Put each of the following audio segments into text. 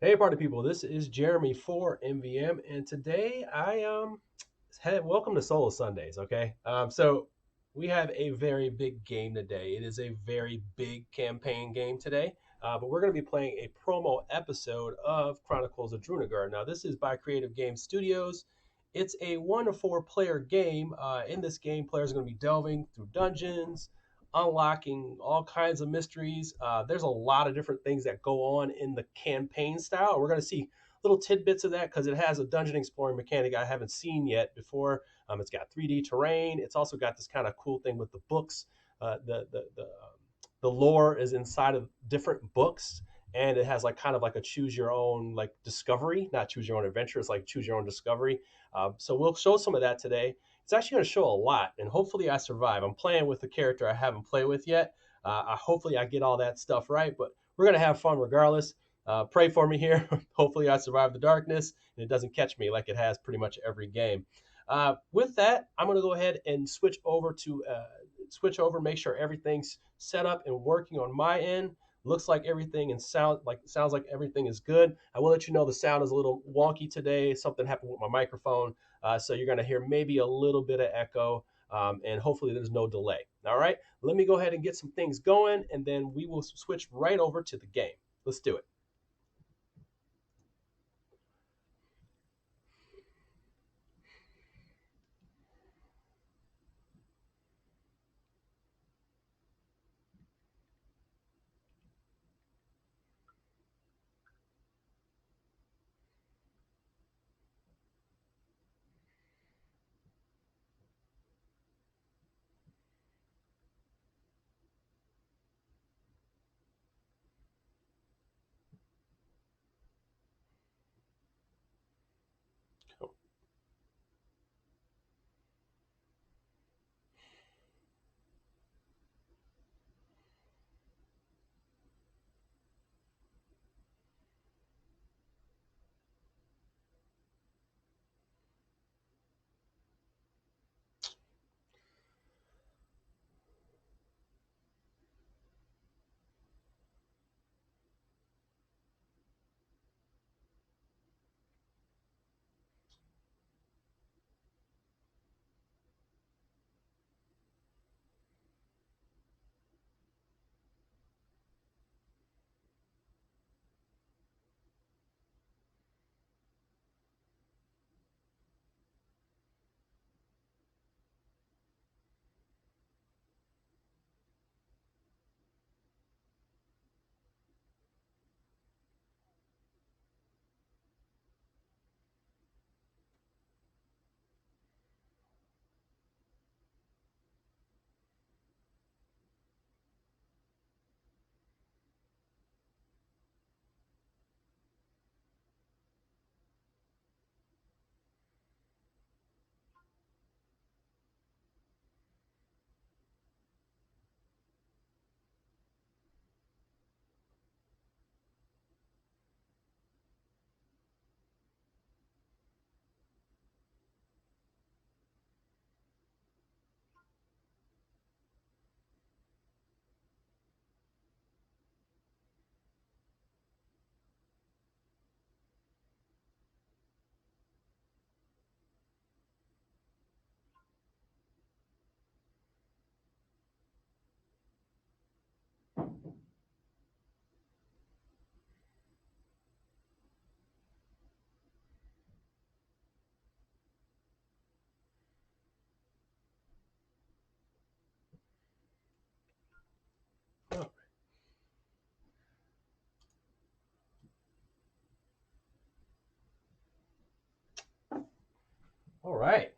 Hey, party people! This is Jeremy for MvM, and today welcome to Solo Sundays. Okay, so we have a very big game today. It is a very big campaign game today, but we're going to be playing a promo episode of Chronicles of Drunagor. Now, this is by Creative Game Studios. It's a 1 to 4 player game. In this game, players are going to be delving through dungeons, unlocking all kinds of mysteries. There's a lot of different things that go on in the campaign style. We're going to see little tidbits of that because it has a dungeon exploring mechanic I haven't seen yet before. It's got 3D terrain. It's also got this kind of cool thing with the books. The lore is inside of different books, and it has like kind of like a choose your own like discovery, not choose your own adventure. It's like choose your own discovery. So we'll show some of that today. It's actually going to show a lot, and hopefully I survive. I'm playing with the character I haven't played with yet. Hopefully I get all that stuff right, but we're going to have fun regardless. Pray for me here. Hopefully I survive the darkness and it doesn't catch me like it has pretty much every game. With that, I'm going to go ahead and switch over, make sure everything's set up and working on my end. Looks like everything and sounds like everything is good. I will let you know the sound is a little wonky today. Something happened with my microphone, so you're going to hear maybe a little bit of echo, and hopefully there's no delay. All right, let me go ahead and get some things going, and then we will switch right over to the game. Let's do it. Oh, all right,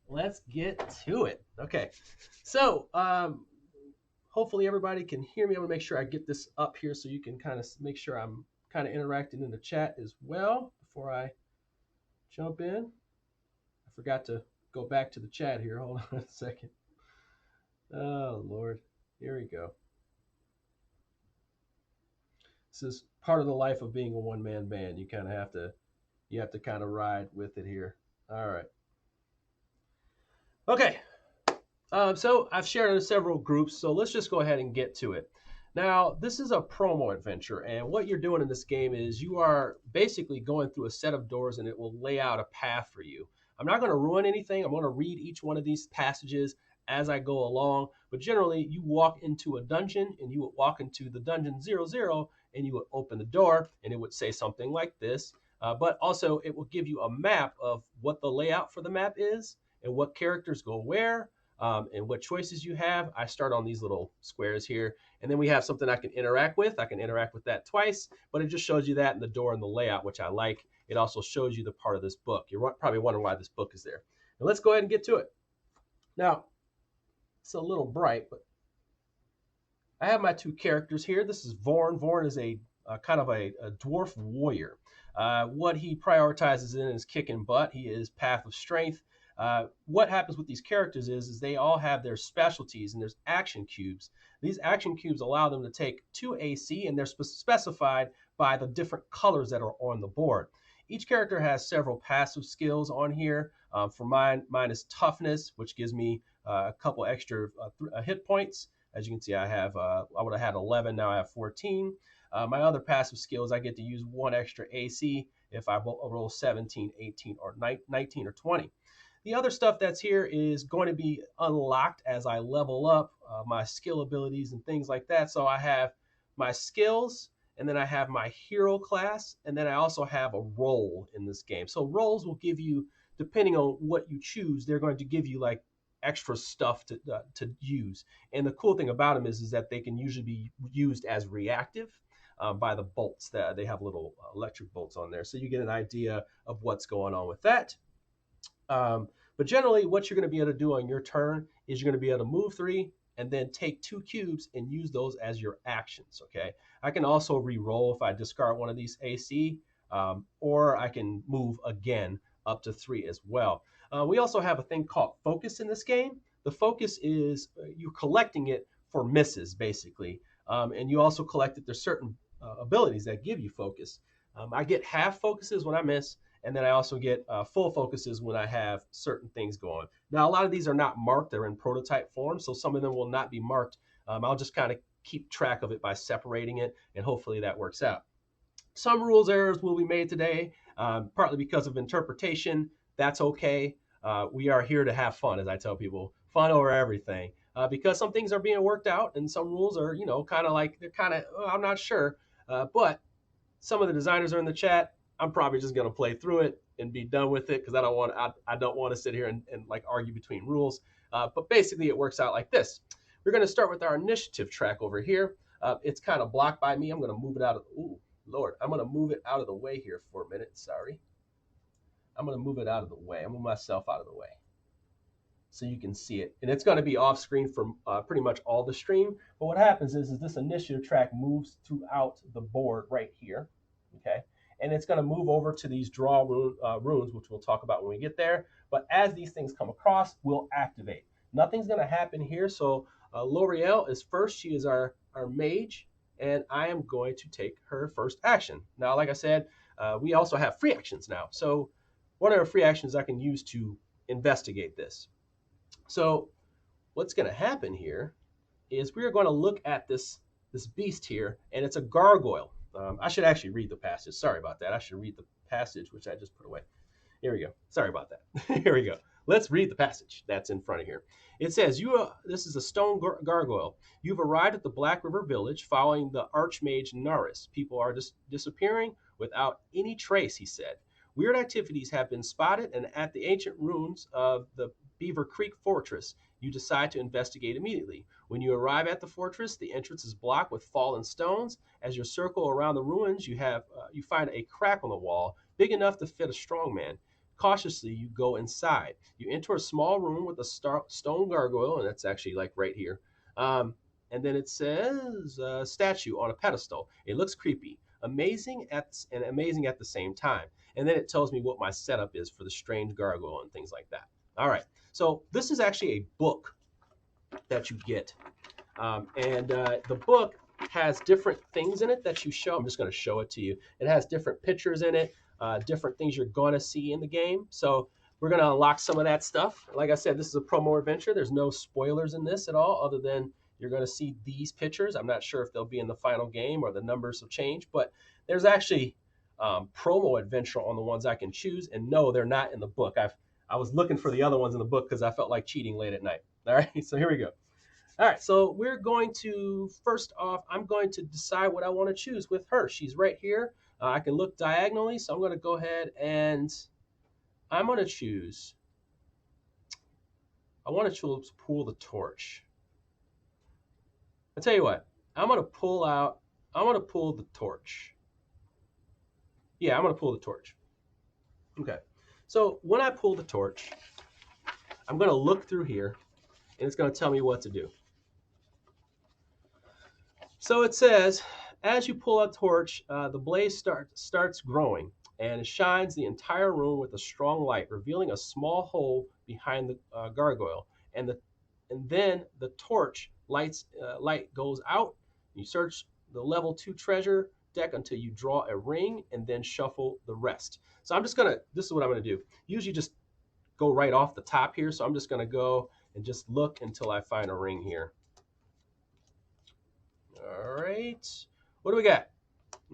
let's get to it. Okay, so hopefully everybody can hear me. I'm gonna make sure I get this up here so you can kind of make sure I'm kind of interacting in the chat as well before I jump in. I forgot to go back to the chat here. Hold on a second. Oh Lord, here we go. This is part of the life of being a one-man band. You have to kind of ride with it here. All right. Okay. So I've shared in several groups, so let's just go ahead and get to it. Now, this is a promo adventure, and what you're doing in this game is you are basically going through a set of doors and it will lay out a path for you. I'm not going to ruin anything. I'm going to read each one of these passages as I go along, but generally, you walk into a dungeon and you would walk into the dungeon 00 and you would open the door and it would say something like this. But also, it will give you a map of what the layout for the map is and what characters go where. And what choices you have. I start on these little squares here, and then we have something I can interact with. I can interact with that twice, but it just shows you that in the door and the layout, which I like. It also shows you the part of this book. You're probably wondering why this book is there. Now let's go ahead and get to it. Now, it's a little bright, but I have my two characters here. This is Vorn. Vorn is a kind of a dwarf warrior. What he prioritizes in is kicking butt. He is Path of Strength. What happens with these characters is they all have their specialties, and there's action cubes. These action cubes allow them to take 2 AC, and they're specified by the different colors that are on the board. Each character has several passive skills on here. For mine is toughness, which gives me a couple extra hit points. As you can see, I would have had 11, now I have 14. My other passive skills, I get to use 1 extra AC if I roll 17, 18, or 19 or 20. The other stuff that's here is going to be unlocked as I level up my skill abilities and things like that. So I have my skills, and then I have my hero class, and then I also have a role in this game. So roles will give you, depending on what you choose, they're going to give you like extra stuff to use. And the cool thing about them is that they can usually be used as reactive by the bolts. That they have little electric bolts on there, so you get an idea of what's going on with that. But generally, what you're going to be able to do on your turn is you're going to be able to move 3 and then take 2 cubes and use those as your actions. Okay. I can also re-roll if I discard one of these AC, or I can move again up to 3 as well. We also have a thing called focus in this game. The focus is you're collecting it for misses, basically. And you also collect it. There's certain abilities that give you focus. I get half focuses when I miss, and then I also get full focuses when I have certain things going. Now, a lot of these are not marked. They're in prototype form, so some of them will not be marked. I'll just kind of keep track of it by separating it, and hopefully that works out. Some rules errors will be made today, partly because of interpretation. That's okay. We are here to have fun, as I tell people. Fun over everything. Because some things are being worked out, and some rules are, kind of like, they're kind of, I'm not sure. But some of the designers are in the chat. I'm probably just going to play through it and be done with it because I don't want to sit here and like argue between rules. But basically, it works out like this. We're going to start with our initiative track over here. It's kind of blocked by me. I'm going to move it out of. Ooh, Lord, I'm going to move it out of the way here for a minute. Sorry. I'm going to move it out of the way. I'm moving myself out of the way so you can see it. And it's going to be off screen for pretty much all the stream. But what happens is this initiative track moves throughout the board right here. Okay. And it's going to move over to these draw runes, which we'll talk about when we get there. But as these things come across, we'll activate. Nothing's going to happen here. So L'Oreal is first. She is our mage, and I am going to take her first action. Now, like I said, we also have free actions now. So what are free actions I can use to investigate this? So what's going to happen here is we are going to look at this beast here, and it's a gargoyle. I should actually read the passage. Sorry about that. I should read the passage, which I just put away. Here we go. Sorry about that. Here we go. Let's read the passage that's in front of here. It says, this is a stone gargoyle. You've arrived at the Black River Village following the Archmage Naris. People are disappearing without any trace, he said. Weird activities have been spotted, and at the ancient ruins of the Beaver Creek Fortress, you decide to investigate immediately. When you arrive at the fortress, the entrance is blocked with fallen stones. As you circle around the ruins, you find a crack on the wall big enough to fit a strong man. Cautiously, you go inside. You enter a small room with a stone gargoyle, and that's actually like right here. And then it says statue on a pedestal. It looks creepy, amazing at the same time. And then it tells me what my setup is for the strange gargoyle and things like that. All right. So this is actually a book that you get. The book has different things in it that you show. I'm just going to show it to you. It has different pictures in it, different things you're going to see in the game. So we're going to unlock some of that stuff. Like I said, this is a promo adventure. There's no spoilers in this at all, other than you're going to see these pictures. I'm not sure if they'll be in the final game or the numbers will change, but there's actually promo adventure on the ones I can choose. And no, they're not in the book. I was looking for the other ones in the book because I felt like cheating late at night. All right, so here we go. All right, so we're going to, first off, I'm going to decide what I want to choose with her. She's right here. I can look diagonally, so I'm going to go ahead and I'm going to choose, I want to pull the torch. I'll tell you what, I'm going to pull the torch. Yeah, I'm going to pull the torch. Okay, so when I pull the torch, I'm going to look through here, and it's going to tell me what to do. So it says, as you pull a torch, the blaze starts growing, and it shines the entire room with a strong light, revealing a small hole behind the gargoyle. And then the torch light goes out. You search the level 2 treasure deck until you draw a ring, and then shuffle the rest. So this is what I'm gonna do. Usually just go right off the top here, so I'm just gonna go and just look until I find a ring here. All right, what do we got?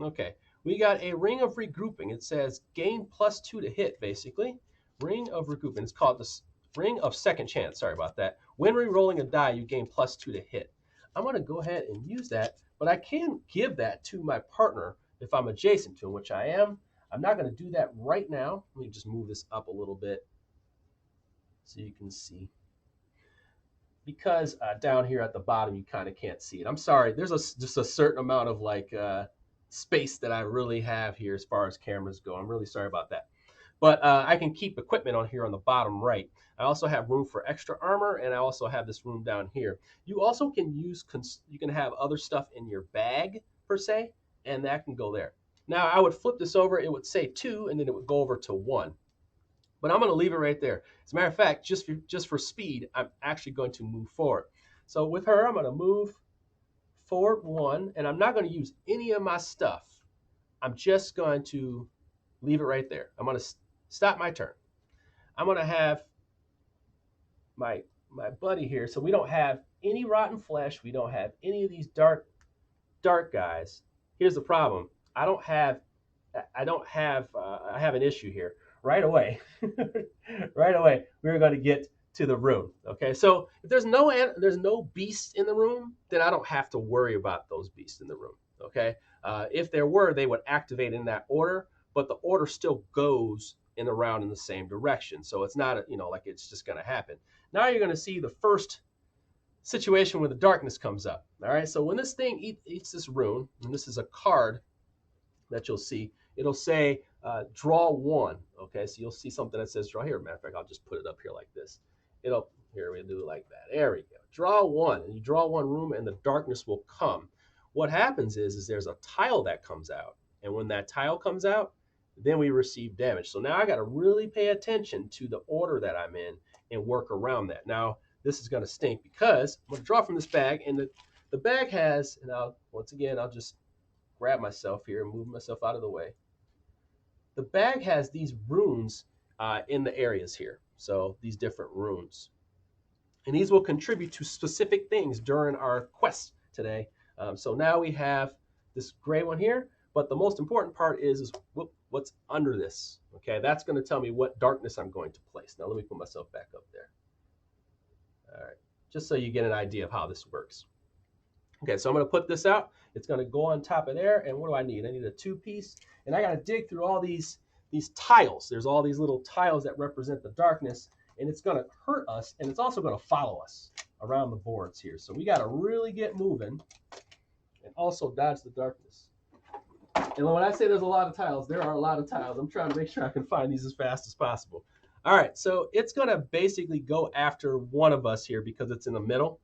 Okay, we got a ring of regrouping. It says gain +2 to hit, basically. Ring of regrouping. It's called the ring of second chance. Sorry about that. When re-rolling a die, you gain +2 to hit. I'm going to go ahead and use that, but I can give that to my partner if I'm adjacent to him, which I am. I'm not going to do that right now. Let me just move this up a little bit so you can see. Because down here at the bottom, you kind of can't see it. I'm sorry. There's just a certain amount of space that I really have here as far as cameras go. I'm really sorry about that. But I can keep equipment on here on the bottom right. I also have room for extra armor, and I also have this room down here. You also can you can have other stuff in your bag, per se, and that can go there. Now, I would flip this over. It would say 2, and then it would go over to 1. But I'm going to leave it right there. As a matter of fact, just for speed, I'm actually going to move forward. So with her, I'm going to move forward 1, and I'm not going to use any of my stuff. I'm just going to leave it right there. I'm going to stop my turn. I'm going to have my buddy here. So we don't have any rotten flesh. We don't have any of these dark guys. Here's the problem. I have an issue here. Right away, we're going to get to the room. Okay, so if there's no beasts in the room, then I don't have to worry about those beasts in the room. Okay, if there were, they would activate in that order, but the order still goes in around in the same direction. So it's not like it's just going to happen. Now you're going to see the first situation where the darkness comes up. All right, so when this thing eats this rune, and this is a card that you'll see, it'll say draw 1. Okay, so you'll see something that says draw here. Matter of fact, I'll just put it up here like this. We'll do it like that. There we go. Draw 1, and you draw 1 room, and the darkness will come. What happens is there's a tile that comes out, and when that tile comes out, then we receive damage. So now I got to really pay attention to the order that I'm in and work around that. Now this is going to stink because I'm going to draw from this bag, and the bag has, and I'll just grab myself here and move myself out of the way. The bag has these runes in the areas here. So these different runes. And these will contribute to specific things during our quest today. So now we have this gray one here, but the most important part is what's under this. Okay, that's going to tell me what darkness I'm going to place. Now let me put myself back up there. All right, just so you get an idea of how this works. Okay, so I'm going to put this out. It's going to go on top of there. And what do I need? I need a 2-piece. And I got to dig through all these tiles. There's all these little tiles that represent the darkness. And it's going to hurt us. And it's also going to follow us around the boards here. So we got to really get moving and also dodge the darkness. And when I say there's a lot of tiles, there are a lot of tiles. I'm trying to make sure I can find these as fast as possible. All right, so it's going to basically go after one of us here because it's in the middle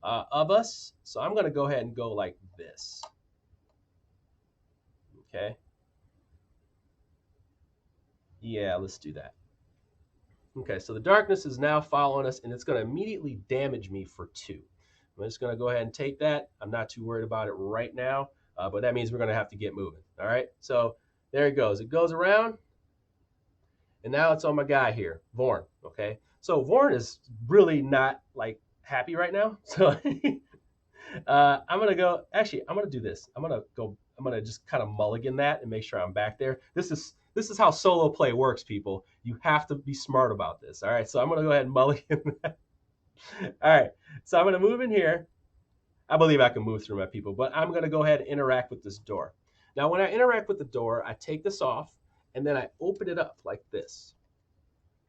of us. So I'm going to go ahead and go like this. Okay. Yeah, let's do that. Okay, so the darkness is now following us, and it's going to immediately damage me for 2. I'm just going to go ahead and take that. I'm not too worried about it right now, but that means we're going to have to get moving. All right, so there it goes. It goes around, and now it's on my guy here, Vorn. Okay, so Vorn is really not happy right now. So I'm gonna go. Actually, I'm gonna do this. I'm gonna go. I'm gonna just kind of mulligan that and make sure I'm back there. This is how solo play works, people. You have to be smart about this. All right. So I'm gonna go ahead and mulligan that. All right. So I'm gonna move in here. I believe I can move through my people, but I'm gonna go ahead and interact with this door. Now, when I interact with the door, I take this off and then I open it up like this.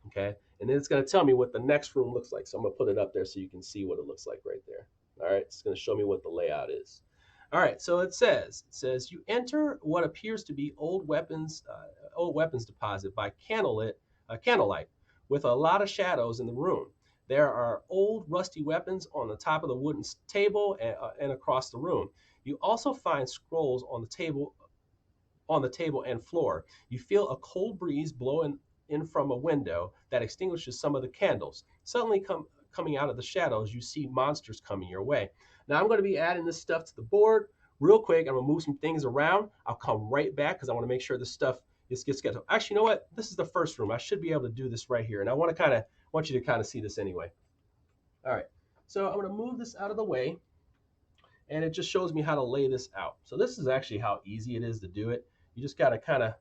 Okay. And then it's going to tell me what the next room looks like. So I'm going to put it up there so you can see what it looks like right there. All right. It's going to show me what the layout is. All right. So it says you enter what appears to be old weapons deposit by candlelight with a lot of shadows in the room. There are old rusty weapons on the top of the wooden table and across the room. You also find scrolls on the table and floor. You feel a cold breeze blowing in from a window that extinguishes some of the candles. Suddenly, coming out of the shadows, you see monsters coming your way. Now, I'm going to be adding this stuff to the board real quick. I'm going to move some things around. I'll come right back because I want to make sure this stuff gets scheduled. Actually, you know what? This is the first room. I should be able to do this right here. And I want you to kind of see this anyway. All right. So I'm going to move this out of the way and it just shows me how to lay this out. So this is actually how easy it is to do it. You just got to kind of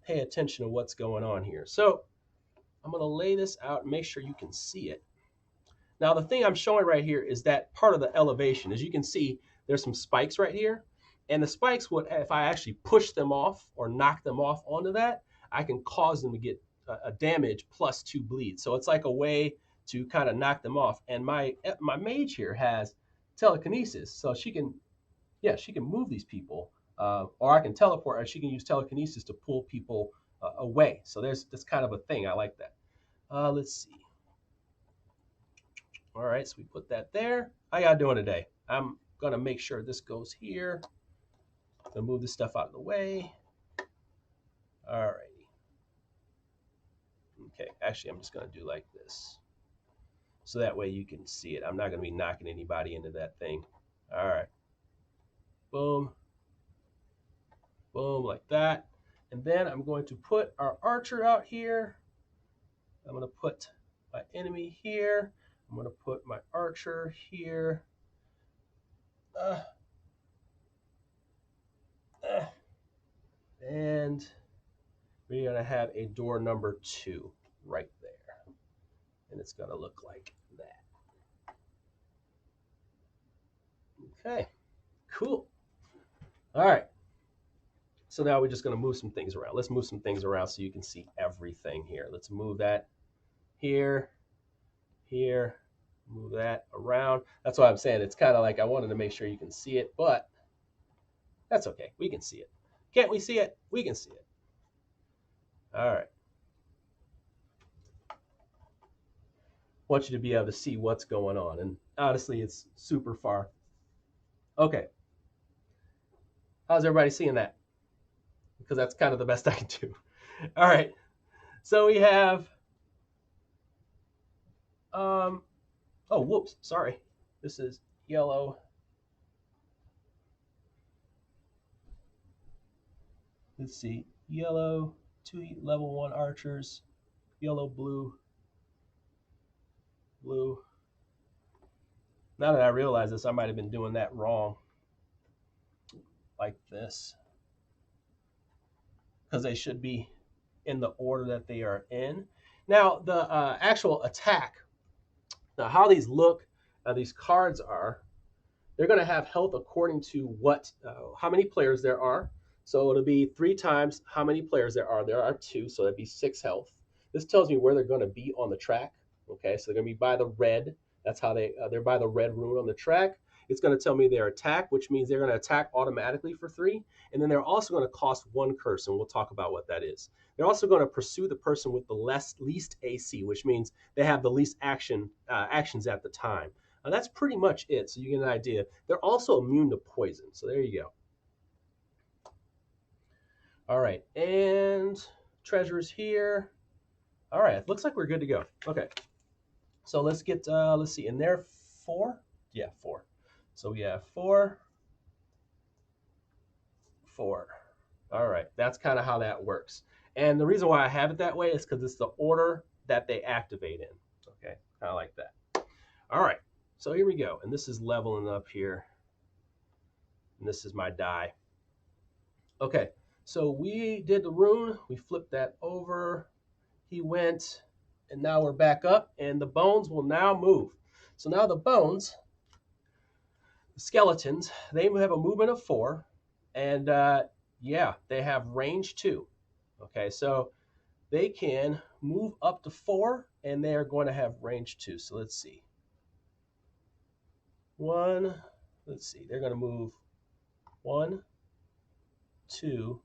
pay attention to what's going on here. So I'm going to lay this out and make sure you can see it. Now, the thing I'm showing right here is that part of the elevation. As you can see, there's some spikes right here. And the spikes would, if I actually push them off or knock them off onto that, I can cause them to get a damage plus 2 bleed. So it's like a way to kind of knock them off. And my mage here has telekinesis. So she can move these people. Or I can teleport, or she can use telekinesis to pull people away. So that's kind of a thing. I like that. Let's see. All right, so we put that there. How y'all doing today? I'm gonna make sure this goes here. I'm gonna move this stuff out of the way. All righty. Okay, actually, I'm just gonna do like this. So that way you can see it. I'm not gonna be knocking anybody into that thing. All right. Boom. Boom, like that. And then I'm going to put our archer out here. I'm going to put my enemy here. I'm going to put my archer here. And we're going to have a door number 2 right there. And it's going to look like that. Okay, cool. All right. So now we're just going to move some things around. Let's move some things around so you can see everything here. Let's move that here, here, move that around. That's why I'm saying it's kind of like I wanted to make sure you can see it, but that's okay. We can see it. Can't we see it? We can see it. All right. I want you to be able to see what's going on. And honestly, it's super far. Okay. How's everybody seeing that? Because that's kind of the best I can do. All right. So we have, oh, whoops, sorry. This is yellow. Let's see, yellow, 2 level 1 archers, yellow, blue, blue. Now that I realize this, I might have been doing that wrong, like this, because they should be in the order that they are in. Now, the actual attack, now how these look, these cards are, they're going to have health according to how many players there are. So it'll be 3 times how many players there are. There are 2, so that'd be 6 health. This tells me where they're going to be on the track. Okay, so they're going to be by the red. That's how they're by the red rune on the track. It's going to tell me their attack, which means they're going to attack automatically for 3. And then they're also going to cost 1 curse, and we'll talk about what that is. They're also going to pursue the person with the least AC, which means they have the least actions at the time. That's pretty much it, so you get an idea. They're also immune to poison, so there you go. All right, and treasures here. All right, looks like we're good to go. Okay, so let's get, let's see, and there 4? Yeah, 4. So we have 4, 4. All right, that's kind of how that works. And the reason why I have it that way is because it's the order that they activate in. Okay, kind of like that. All right. So here we go. And this is leveling up here. And this is my die. Okay, so we did the rune. We flipped that over. He went, and now we're back up, and the bones will now move. So now the bones, the skeletons, they have a movement of 4, and yeah, they have range 2. Okay, so they can move up to 4, and they are going to have range 2. So let's see. 1, let's see, they're going to move 1, 2.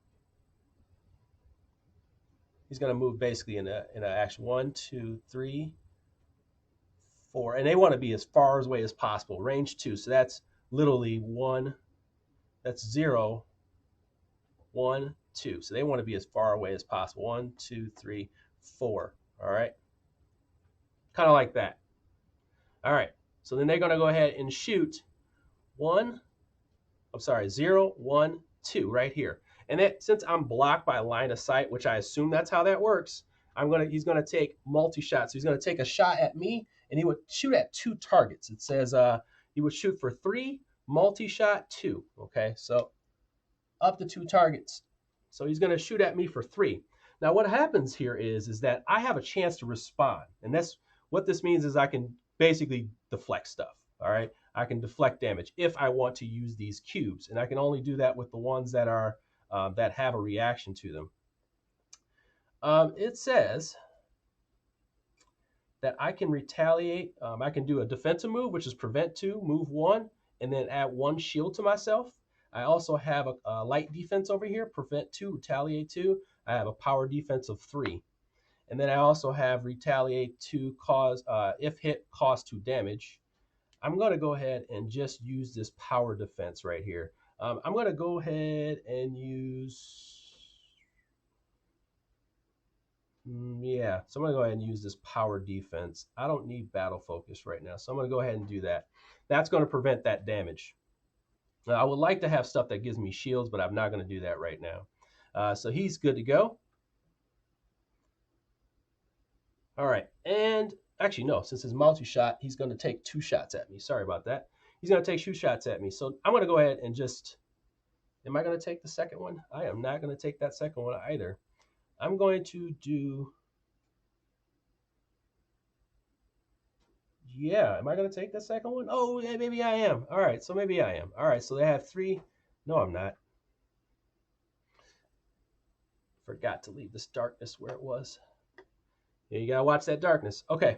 He's going to move basically in a action 1, 2, 3, 4, and they want to be as far away as possible. Range 2, so that's literally 1. That's 0, 1, 2. So they want to be as far away as possible. 1, 2, 3, 4. All right, kind of like that. All right. So then they're going to go ahead and shoot 1. I'm sorry, 0, 1, 2 right here. And that, since I'm blocked by line of sight, which I assume that's how that works, he's gonna take multi-shots. So he's gonna take a shot at me, and he would shoot at 2 targets. It says he would shoot for 3, multi-shot 2. Okay, so up to 2 targets. So he's gonna shoot at me for 3. Now what happens here is that I have a chance to respond, and that's what this means is I can basically deflect stuff. All right, I can deflect damage if I want to use these cubes, and I can only do that with the ones that are that have a reaction to them. It says that I can retaliate. I can do a defensive move, which is prevent 2, move 1, and then add 1 shield to myself. I also have a light defense over here, prevent 2, retaliate 2. I have a power defense of 3. And then I also have retaliate 2, cause, if hit, cause 2 damage. I'm going to go ahead and just use this power defense right here. I'm going to go ahead and use, yeah, so I'm going to go ahead and use this power defense. I don't need battle focus right now, so I'm going to go ahead and do that. That's going to prevent that damage. Now, I would like to have stuff that gives me shields, but I'm not going to do that right now. So he's good to go. All right, and actually, no, since it's multi-shot, he's going to take 2 shots at me. Sorry about that. He's going to take 2 shots at me. So I'm going to go ahead and just, am I going to take the second one? I am not going to take that second one either. I'm going to do, yeah, am I going to take the second one? Oh, yeah, maybe I am. All right, so maybe I am. All right, so they have 3. No, I'm not. Forgot to leave this darkness where it was. Yeah, you got to watch that darkness. Okay.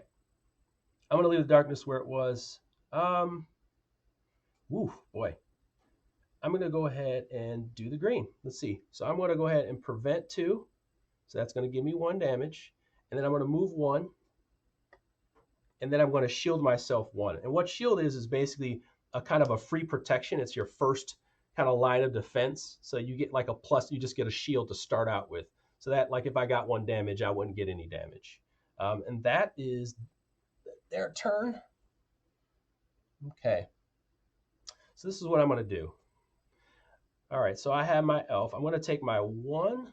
I'm going to leave the darkness where it was. Woo, boy. I'm going to go ahead and do the green. Let's see. So I'm going to go ahead and prevent 2. So that's going to give me 1 damage. And then I'm going to move 1. And then I'm going to shield myself 1. And what shield is basically a kind of a free protection. It's your first kind of line of defense. So you get like a plus, you just get a shield to start out with. So that, like, if I got 1 damage, I wouldn't get any damage. And that is their turn. Okay. So this is what I'm going to do. All right, so I have my elf. I'm going to take my 1,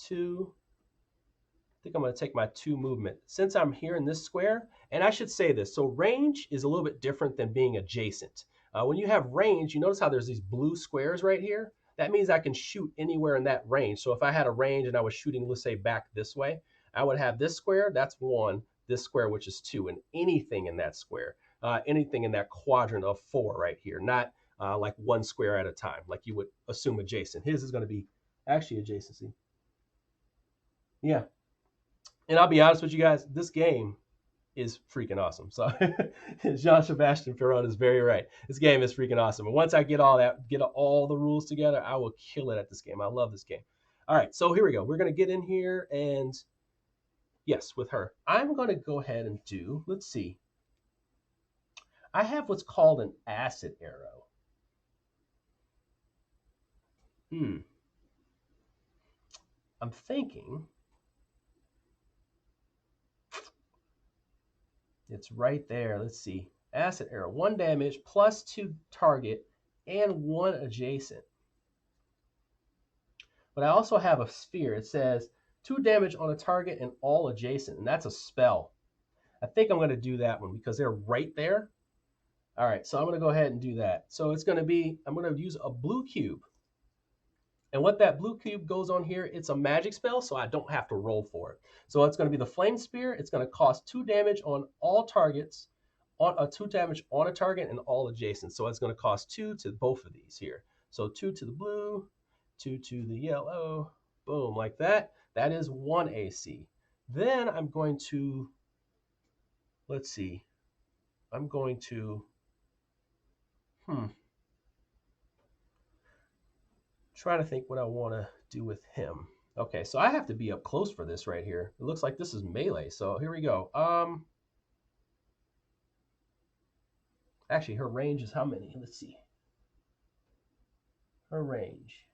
2, I think I'm going to take my 2 movement. Since I'm here in this square, and I should say this, so range is a little bit different than being adjacent. When you have range, you notice how there's these blue squares right here? That means I can shoot anywhere in that range. So if I had a range and I was shooting, let's say, back this way, I would have this square, that's 1, this square, which is 2, and anything in that square, anything in that quadrant of 4 right here, not like 1 square at a time, like you would assume adjacent. His is going to be actually adjacency. Yeah. And I'll be honest with you guys, this game is freaking awesome. So Jean-Sebastian Ferron is very right. This game is freaking awesome. And once I get all the rules together, I will kill it at this game. I love this game. All right, so here we go. We're going to get in here and, yes, with her. I'm going to go ahead and do, let's see. I have what's called an acid arrow. I'm thinking it's right there. Let's see. Acid arrow, 1 damage, plus 2 target, and 1 adjacent. But I also have a sphere. It says 2 damage on a target and all adjacent, and that's a spell. I think I'm going to do that one because they're right there. All right, so I'm going to go ahead and do that. So it's going to be, I'm going to use a blue cube. And what that blue cube goes on here, it's a magic spell, so I don't have to roll for it. So it's going to be the Flame Spear. It's going to cost 2 damage on all targets, on 2 damage on a target and all adjacent. So it's going to cost 2 to both of these here. So 2 to the blue, 2 to the yellow, boom, like that. That is 1 AC. Then I'm going to, let's see, I'm going to, try to think what I want to do with him. Okay, so I have to be up close for this right here. It looks like this is melee, so here we go. Actually, her range is how many? Let's see. Her range.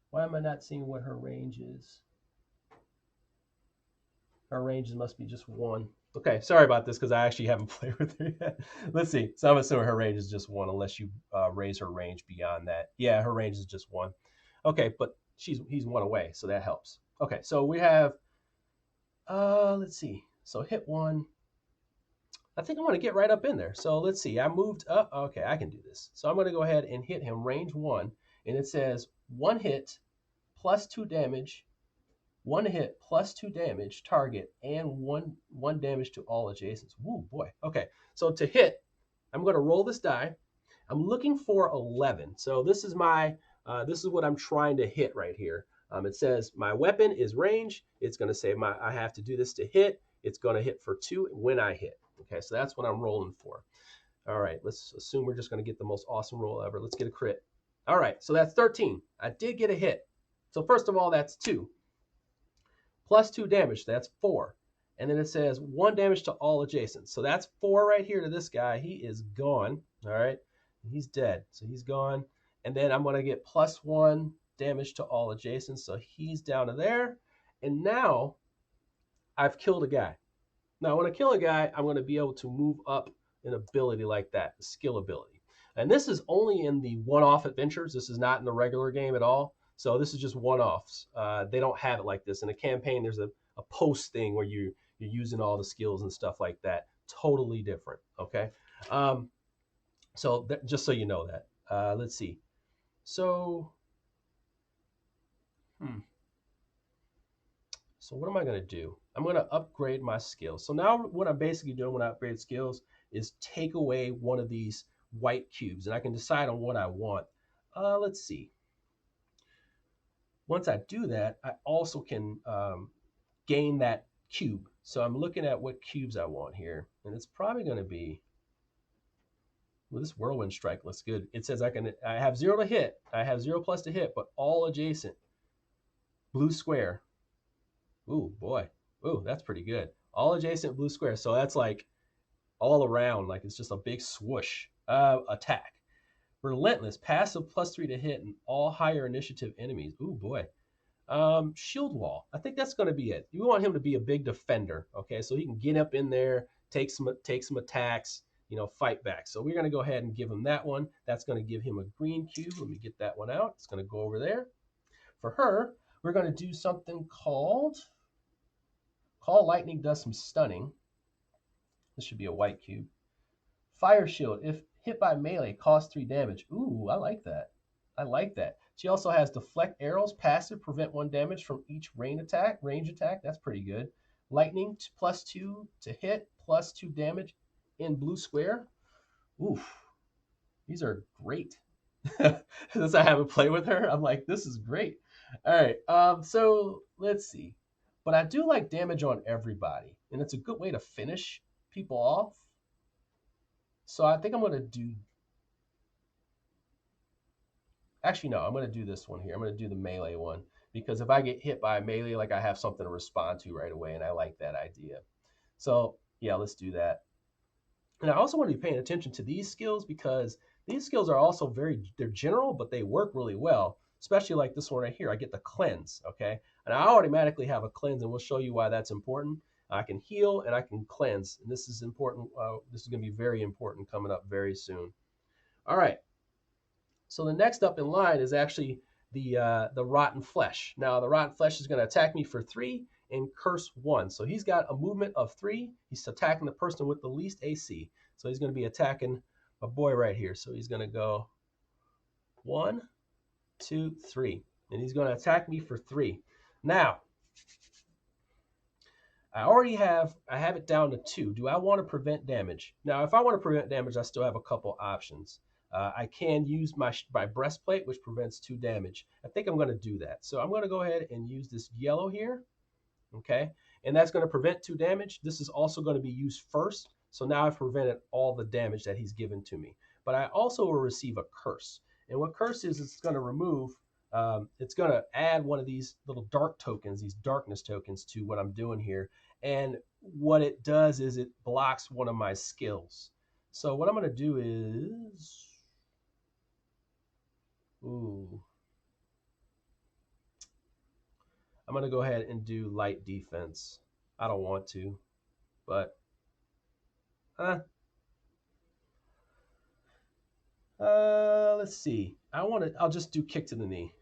Why am I not seeing what her range is? Her range must be just 1. Okay, sorry about this because I actually haven't played with her yet. Let's see. So I'm assuming her range is just 1 unless you raise her range beyond that. Yeah, her range is just 1. Okay, but he's 1 away, so that helps. Okay, so we have, let's see. So hit 1. I think I want to get right up in there. So let's see. I moved up. Okay, I can do this. So I'm going to go ahead and hit him range 1. And it says 1 hit plus 2 damage, 1 hit plus 2 damage target, and one damage to all adjacents. Woo, boy. Okay, so to hit, I'm going to roll this die. I'm looking for 11. So this is my, this is what I'm trying to hit right here. It says my weapon is range. It's going to say I have to do this to hit. It's going to hit for 2 when I hit. Okay, so that's what I'm rolling for. All right, let's assume we're just going to get the most awesome roll ever. Let's get a crit. All right, so that's 13. I did get a hit. So first of all, that's 2. Plus 2 damage, that's 4. And then it says 1 damage to all adjacents. So that's 4 right here to this guy. He is gone. All right, he's dead. So he's gone. And then I'm going to get plus 1 damage to all adjacents. So he's down to there. And now I've killed a guy. Now, when I kill a guy, I'm going to be able to move up an ability like that, the skill ability. And this is only in the one-off adventures. This is not in the regular game at all. So this is just one-offs. They don't have it like this. In a campaign, there's a post thing where you're using all the skills and stuff like that. Totally different, okay? So just so you know that. Let's see. So, So what am I going to do? I'm going to upgrade my skills. So now what I'm basically doing when I upgrade skills is take away one of these white cubes, and I can decide on what I want. Let's see. Once I do that, I also can gain that cube. So I'm looking at what cubes I want here, and it's probably going to be, well, this whirlwind strike looks good. It says I have 0 to hit. I have 0 plus to hit, but all adjacent. Blue square. Ooh, boy. Ooh, that's pretty good. All adjacent blue square. So that's like all around, like it's just a big swoosh. Attack. Relentless, passive plus 3 to hit, and all higher initiative enemies. Ooh, boy. Shield wall. I think that's going to be it. You want him to be a big defender, okay? So he can get up in there, take some attacks, fight back. So we're going to go ahead and give him that one. That's going to give him a green cube. Let me get that one out. It's going to go over there. For her, we're going to do something called Call Lightning, does some stunning. This should be a white cube. Fire Shield. If hit by melee, costs 3 damage. Ooh, I like that. I like that. She also has Deflect Arrows, passive, prevent 1 damage from each range attack. That's pretty good. Lightning, plus 2 to hit, plus 2 damage in blue square. Oof. These are great. Since I haven't played with her, I'm like, this is great. All right, so let's see. But I do like damage on everybody, and it's a good way to finish people off. So I think I'm going to do... Actually, no, I'm going to do this one here. I'm going to do the melee one, because if I get hit by a melee, like I have something to respond to right away, and I like that idea. So yeah, let's do that. And I also want to be paying attention to these skills, because these skills are also they're general, but they work really well. Especially like this one right here, I get the cleanse, okay? And I automatically have a cleanse, and we'll show you why that's important. I can heal and I can cleanse, and this is important. This is going to be very important coming up very soon. All right. So the next up in line is actually the rotten flesh. Now the rotten flesh is going to attack me for 3 and curse 1. So he's got a movement of 3. He's attacking the person with the least AC. So he's going to be attacking my boy right here. So he's going to go 1, 2, 3. And he's going to attack me for 3. Now, I have it down to 2. Do I want to prevent damage? Now, if I want to prevent damage, I still have a couple options. I can use my breastplate, which prevents 2 damage. I think I'm going to do that. So I'm going to go ahead and use this yellow here. Okay, and that's going to prevent 2 damage. This is also going to be used first. So now I've prevented all the damage that he's given to me. But I also will receive a curse. And what curse is, it's going to remove, it's going to add one of these little dark tokens, these darkness tokens to what I'm doing here. And what it does is it blocks one of my skills. So what I'm going to do is, I'm going to go ahead and do light defense. I don't want to, but let's see. I'll just do kick to the knee.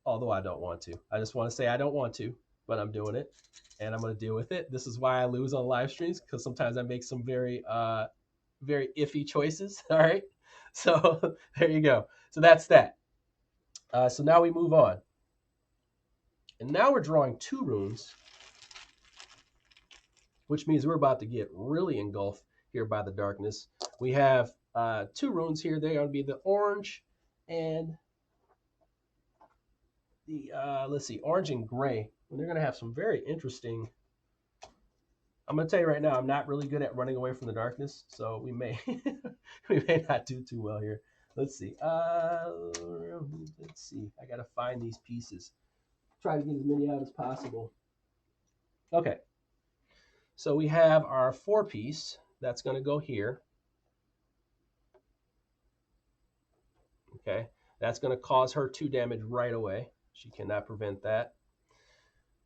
Although I don't want to. I just want to say I don't want to, but I'm doing it and I'm going to deal with it. This is why I lose on live streams, because sometimes I make some very iffy choices. All right. So there you go. So that's that. So now we move on. And now we're drawing 2 runes, which means we're about to get really engulfed here by the darkness. We have 2 runes here. They're going to be the orange and the, let's see, orange and gray. And they're going to have some very interesting, I'm going to tell you right now, I'm not really good at running away from the darkness. So we may, we may not do too well here. Let's see. Let's see. I got to find these pieces. Try to get as many out as possible. Okay. So we have our 4-piece. That's going to go here. Okay. That's going to cause her 2 damage right away. She cannot prevent that.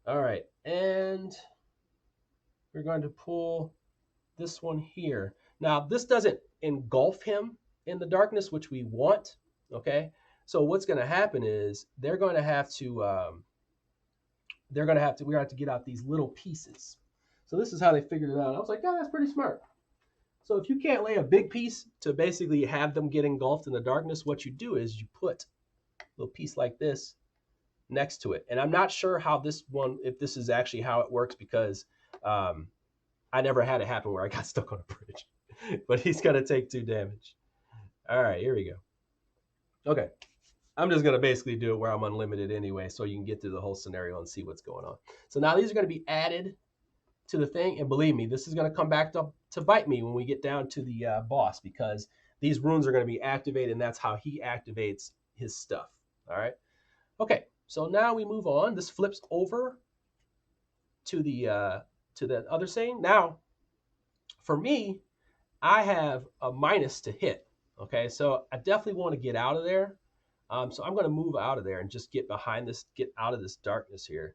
All right. And we're going to pull this one here. Now, this doesn't engulf him in the darkness, which we want. Okay. So what's going to happen is we're going to have to get out these little pieces. So this is how they figured it out. I was like, yeah, that's pretty smart. So if you can't lay a big piece to basically have them get engulfed in the darkness, what you do is you put a little piece like this next to it. And I'm not sure how this one, if this is actually how it works, because I never had it happen where I got stuck on a bridge. But he's going to take 2 damage. All right, here we go. Okay. I'm just going to basically do it where I'm unlimited anyway, so you can get through the whole scenario and see what's going on. So now these are going to be added to the thing. And believe me, this is going to come back to bite me when we get down to the boss, because these runes are going to be activated, and that's how he activates his stuff. All right. Okay. So now we move on. This flips over to the other saying. Now, for me, I have a minus to hit. Okay. So I definitely want to get out of there. So I'm going to move out of there and just get behind this, get out of this darkness here.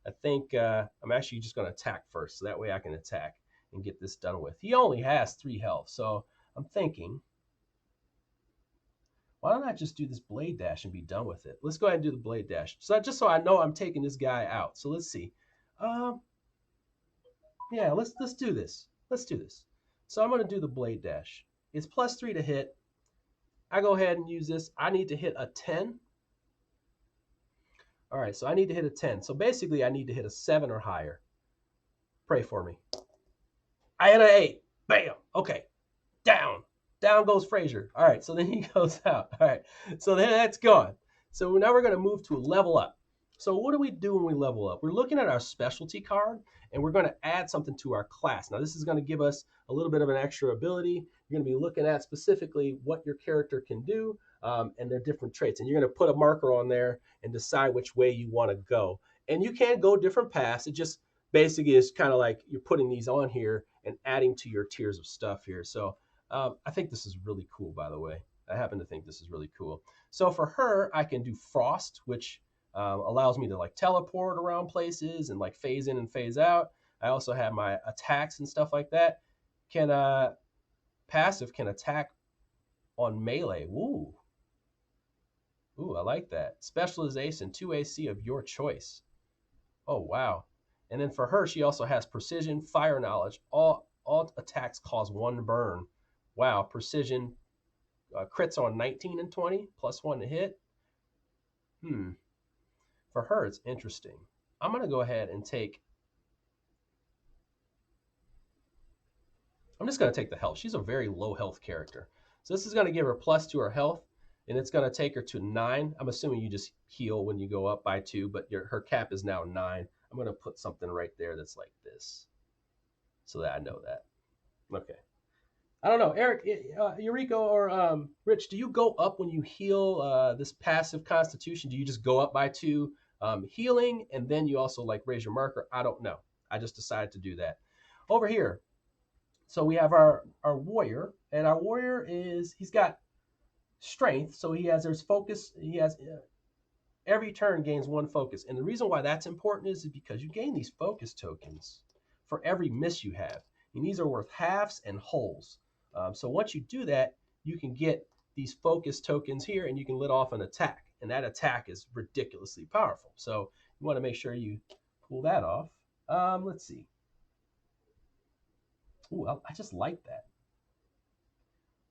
I think I'm actually just going to attack first, so that way I can attack and get this done with. He only has 3 health, so I'm thinking, why don't I just do this blade dash and be done with it? Let's go ahead and do the blade dash. So just so I know I'm taking this guy out. So let's see. Yeah, let's do this. Let's do this. So I'm going to do the blade dash. It's +3 to hit. I go ahead and use this. I need to hit a 10. All right, so I need to hit a 10. So basically, I need to hit a 7 or higher. Pray for me. I hit an 8. Bam. Okay. Down. Down goes Frazier. All right, so then he goes out. All right, so then that's gone. So now we're going to move to a level up. So what do we do when we level up? We're looking at our specialty card, and we're going to add something to our class. Now, this is going to give us a little bit of an extra ability. You're going to be looking at specifically what your character can do and their different traits. And you're going to put a marker on there and decide which way you want to go. And you can go different paths. It just basically is kind of like you're putting these on here and adding to your tiers of stuff here. So I think this is really cool, by the way. I happen to think this is really cool. So for her, I can do Frost, which allows me to like teleport around places and like phase in and phase out. I also have my attacks and stuff like that. Passive can attack on melee. Ooh, I like that. Specialization 2 AC of your choice. Oh wow. And then for her, she also has precision, fire knowledge, all All attacks cause 1 burn. Wow, precision crits on 19 and 20, +1 to hit. For her, it's interesting. I'm going to go ahead and take, I'm just going to take the health. She's a very low health character. So this is going to give her +2 to her health, and it's going to take her to 9. I'm assuming you just heal when you go up by 2, but her cap is now 9. I'm going to put something right there that's like this so that I know that. Okay. I don't know, Eric, Eureka, or Rich. Do you go up when you heal this passive Constitution? Do you just go up by 2 healing, and then you also like raise your marker? I don't know. I just decided to do that. Over here, so we have our warrior, and our warrior he's got strength, so there's focus. He has every turn gains 1 focus, and the reason why that's important is because you gain these focus tokens for every miss you have, and these are worth halves and wholes. So once you do that, you can get these focus tokens here, and you can let off an attack, and that attack is ridiculously powerful. So you want to make sure you pull that off. Let's see. Ooh, I just like that.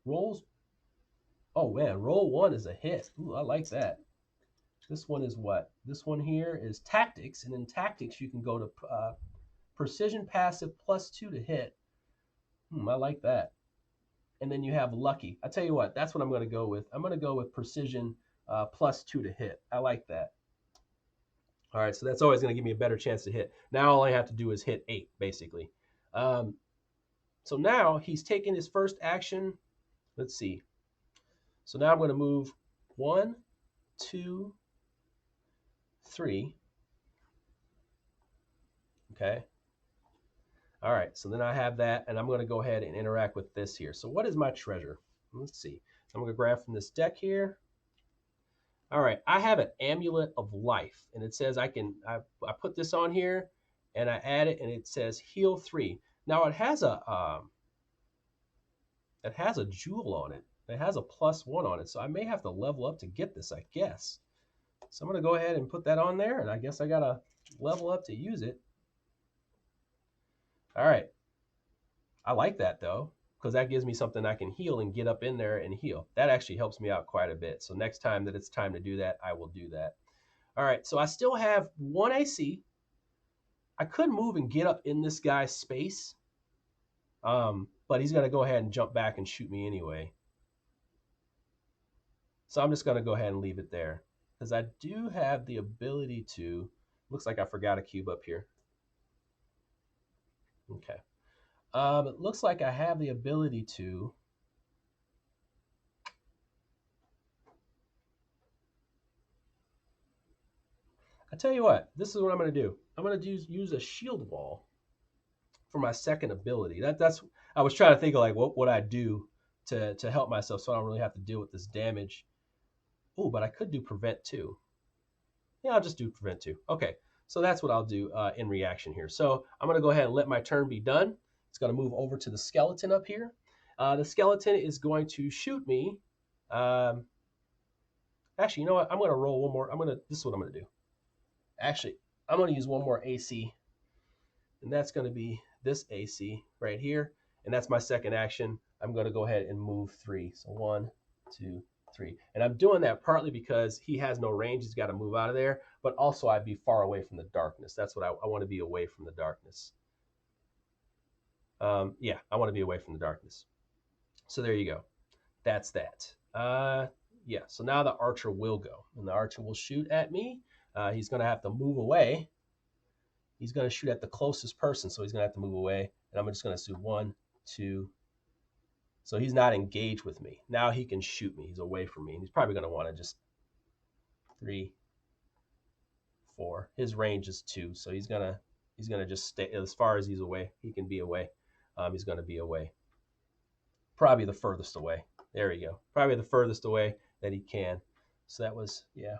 Rolls. Oh man, roll 1 is a hit. Ooh, I like that. This one is what? This one here is tactics, and in tactics you can go to precision passive +2 to hit. I like that. And then you have lucky. I tell you what, that's what I'm going to go with. I'm going to go with precision +2 to hit. I like that. All right, so that's always going to give me a better chance to hit. Now all I have to do is hit 8, basically. So now he's taking his first action. Let's see. So now I'm going to move 1, 2, 3. Okay. All right, so then I have that, and I'm going to go ahead and interact with this here. So what is my treasure? Let's see. I'm going to grab from this deck here. All right, I have an amulet of life, and it says I put this on here, and I add it, and it says heal 3. Now it has a jewel on it. It has a +1 on it, so I may have to level up to get this, I guess. So I'm going to go ahead and put that on there, and I guess I got to level up to use it. All right. I like that, though, because that gives me something I can heal and get up in there and heal. That actually helps me out quite a bit. So next time that it's time to do that, I will do that. All right, so I still have 1 AC. I could move and get up in this guy's space, but he's going to go ahead and jump back and shoot me anyway. So I'm just going to go ahead and leave it there, because I do have the ability to, looks like I forgot a cube up here. Okay. It looks like I have the ability to, I tell you what, this is what I'm going to do. I'm going to use a shield wall for my second ability. That's I was trying to think of like what would I do to help myself so I don't really have to deal with this damage. Oh, but I could do prevent 2. Yeah, I'll just do prevent 2. Okay, so that's what I'll do in reaction here. So I'm going to go ahead and let my turn be done. It's going to move over to the skeleton up here. The skeleton is going to shoot me. Actually, you know what? I'm going to roll one more. This is what I'm going to do. Actually, I'm going to use 1 more AC, and that's going to be this AC right here, and that's my second action. I'm going to go ahead and move 3. So 1, 2, 3. And I'm doing that partly because he has no range. He's got to move out of there, but also I'd be far away from the darkness. That's what I want to be, away from the darkness. Yeah, I want to be away from the darkness. So there you go. That's that. Yeah, so now the archer will go, and the archer will shoot at me. He's going to have to move away. He's going to shoot at the closest person, so he's going to have to move away. And I'm just going to shoot 1, 2. So he's not engaged with me. Now he can shoot me. He's away from me. And he's probably going to want to just 3, 4. His range is 2, so he's gonna just stay as far as he's away. He can be away. He's going to be away. Probably the furthest away. There we go. Probably the furthest away that he can. So that was, yeah.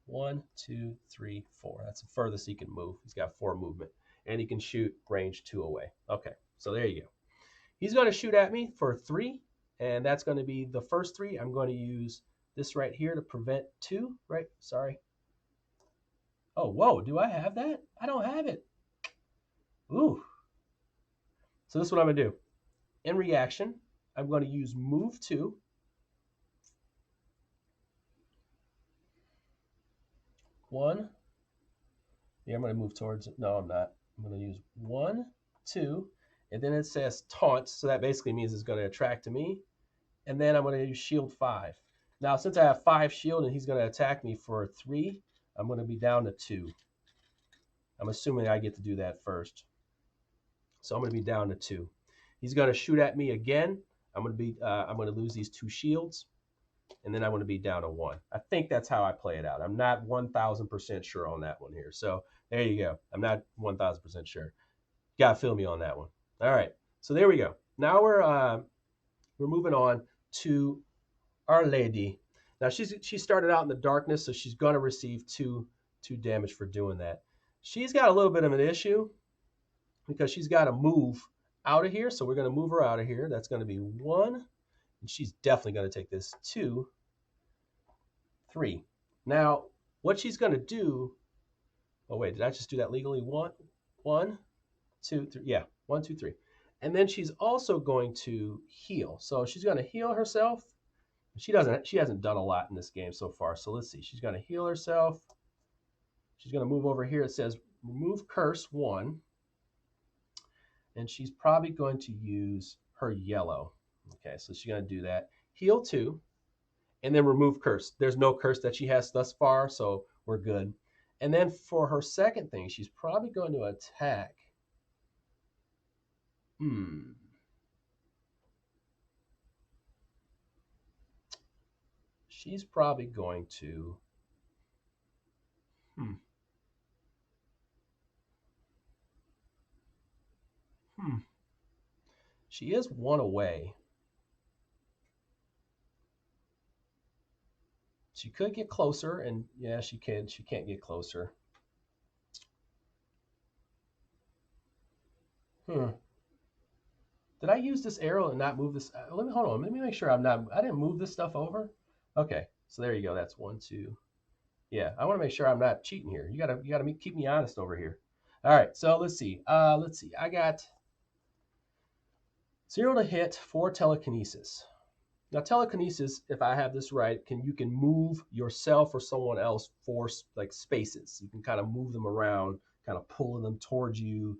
1, 2, 3, 4. That's the furthest he can move. He's got 4 movement, and he can shoot range 2 away. Okay, so there you go. He's going to shoot at me for 3, and that's going to be the first 3. I'm going to use this right here to prevent 2. Right? Sorry. Oh, whoa! Do I have that? I don't have it. Ooh. So this is what I'm going to do. In reaction, I'm going to use move 2. One. Yeah, I'm going to move towards it. No, I'm not. I'm going to use 1, 2, and then it says taunt. So that basically means it's going to attract to me. And then I'm going to use shield 5. Now, since I have 5 shield and he's going to attack me for 3, I'm going to be down to 2. I'm assuming I get to do that first. So I'm going to be down to 2. He's going to shoot at me again. I'm going to lose these 2 shields, and then I'm going to be down to 1. I think that's how I play it out. I'm not 1,000% sure on that one here. So there you go. I'm not 1,000% sure. You got to feel me on that one. All right. So there we go. Now we're moving on to Our Lady. Now she started out in the darkness, so she's going to receive two damage for doing that. She's got a little bit of an issue because she's got to move out of here. So we're going to move her out of here. That's going to be 1. And she's definitely going to take this 2, 3. Now, what she's going to do. Oh, wait, did I just do that legally? 1, 2, 3. Yeah, 1, 2, 3. And then she's also going to heal. So she's going to heal herself. She hasn't done a lot in this game so far. So let's see. She's going to heal herself. She's going to move over here. It says remove curse 1. And she's probably going to use her yellow. Okay, so she's going to do that. Heal 2, and then remove curse. There's no curse that she has thus far, so we're good. And then for her second thing, she's probably going to attack. She's probably going to. She is 1 away. She could get closer, and yeah, she can. She can't get closer. Did I use this arrow and not move this? Hold on. Let me make sure I didn't move this stuff over. Okay, so there you go. That's 1, 2. Yeah, I want to make sure I'm not cheating here. You gotta keep me honest over here. All right, so let's see. I got 0 to hit, 4 telekinesis. Now telekinesis, if I have this right, you can move yourself or someone else for like spaces. You can kind of move them around, kind of pulling them towards you,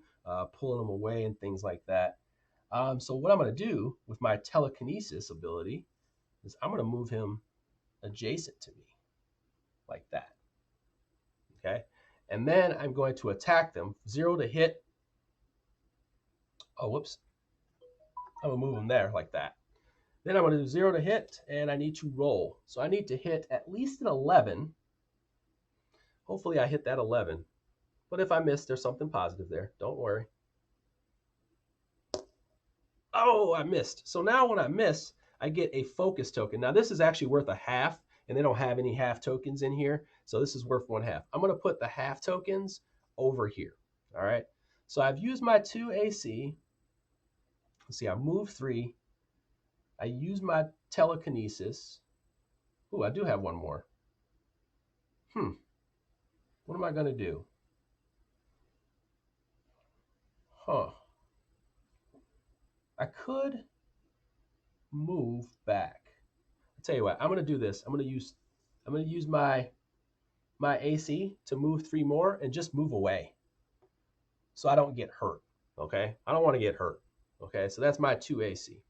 pulling them away, and things like that. So what I'm going to do with my telekinesis ability is I'm going to move him adjacent to me, like that. Okay, and then I'm going to attack them. 0 to hit. Oh, whoops. I'm going to move him there, like that. Then I'm going to do 0 to hit, and I need to roll. So I need to hit at least an 11. Hopefully I hit that 11. But if I miss, there's something positive there. Don't worry. Oh, I missed. So now when I miss, I get a focus token. Now this is actually worth a half, and they don't have any half tokens in here. So this is worth 1/2. I'm going to put the half tokens over here. All right. So I've used my 2 AC. Let's see, I moved 3. I use my telekinesis. Ooh, I do have 1 more. What am I going to do? I could move back. I'll tell you what, I'm going to do this. I'm going to use my AC to move 3 more and just move away so I don't get hurt. Okay? I don't want to get hurt. Okay? So that's my 2 AC.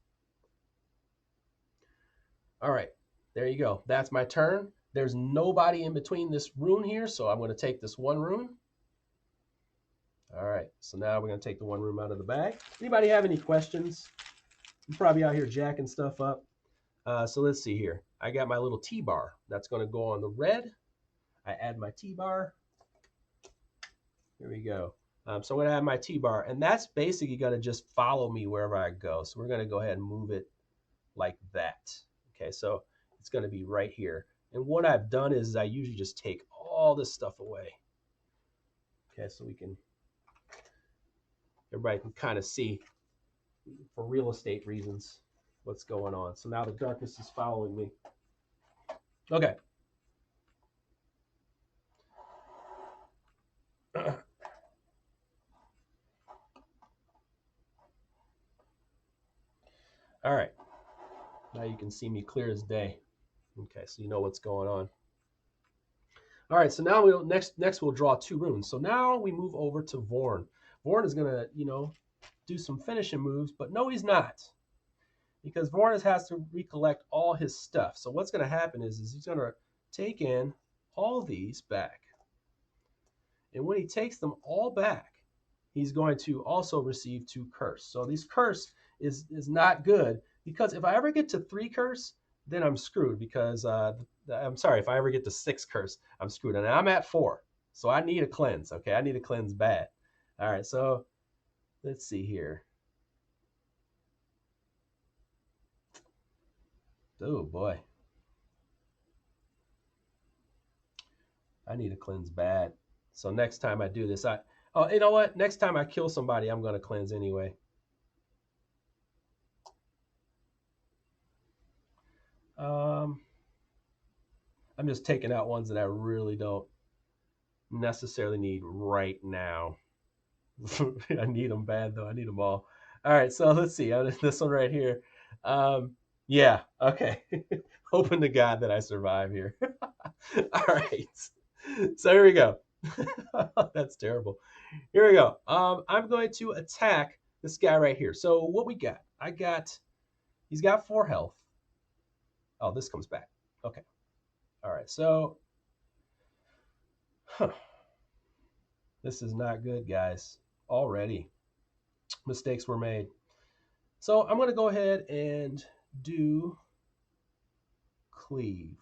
All right. There you go. That's my turn. There's nobody in between this rune here, so I'm going to take this 1 rune. All right. So now we're going to take the 1 rune out of the bag. Anybody have any questions? I'm probably out here jacking stuff up. So let's see here. I got my little T-bar. That's going to go on the red. I add my T-bar. Here we go. So I'm going to add my T-bar, and that's basically going to just follow me wherever I go. So we're going to go ahead and move it like that. Okay, so it's going to be right here. And what I've done is I usually just take all this stuff away. Okay, so everybody can kind of see for real estate reasons what's going on. So now the darkness is following me. Okay. All right. Now you can see me clear as day. Okay, so you know what's going on. All right, so now we'll next we'll draw 2 runes. So now we move over to Vorn. Vorn is gonna, do some finishing moves, but no, he's not, because Vorn has to recollect all his stuff. So what's gonna happen is he's gonna take in all these back, and when he takes them all back, he's going to also receive 2 curse. So these curse is not good, because if I ever get to 3 curse, then I'm screwed, because I'm sorry, if I ever get to 6 curse, I'm screwed, and I'm at 4, so I need a cleanse. Okay, I need a cleanse bad. All right, so let's see here. Oh boy, I need a cleanse bad. So next time I do this, you know what? Next time I kill somebody, I'm gonna cleanse anyway. Um, I'm just taking out ones that I really don't necessarily need right now. I need them bad though. I need them all. All right, so let's see. This one right here. Yeah, okay. Hoping to God that I survive here. All right. So here we go. That's terrible. Here we go. I'm going to attack this guy right here. So what we got? He's got 4 health. Oh, this comes back. Okay. All right. So, this is not good, guys. Already, mistakes were made. So I'm going to go ahead and do cleave.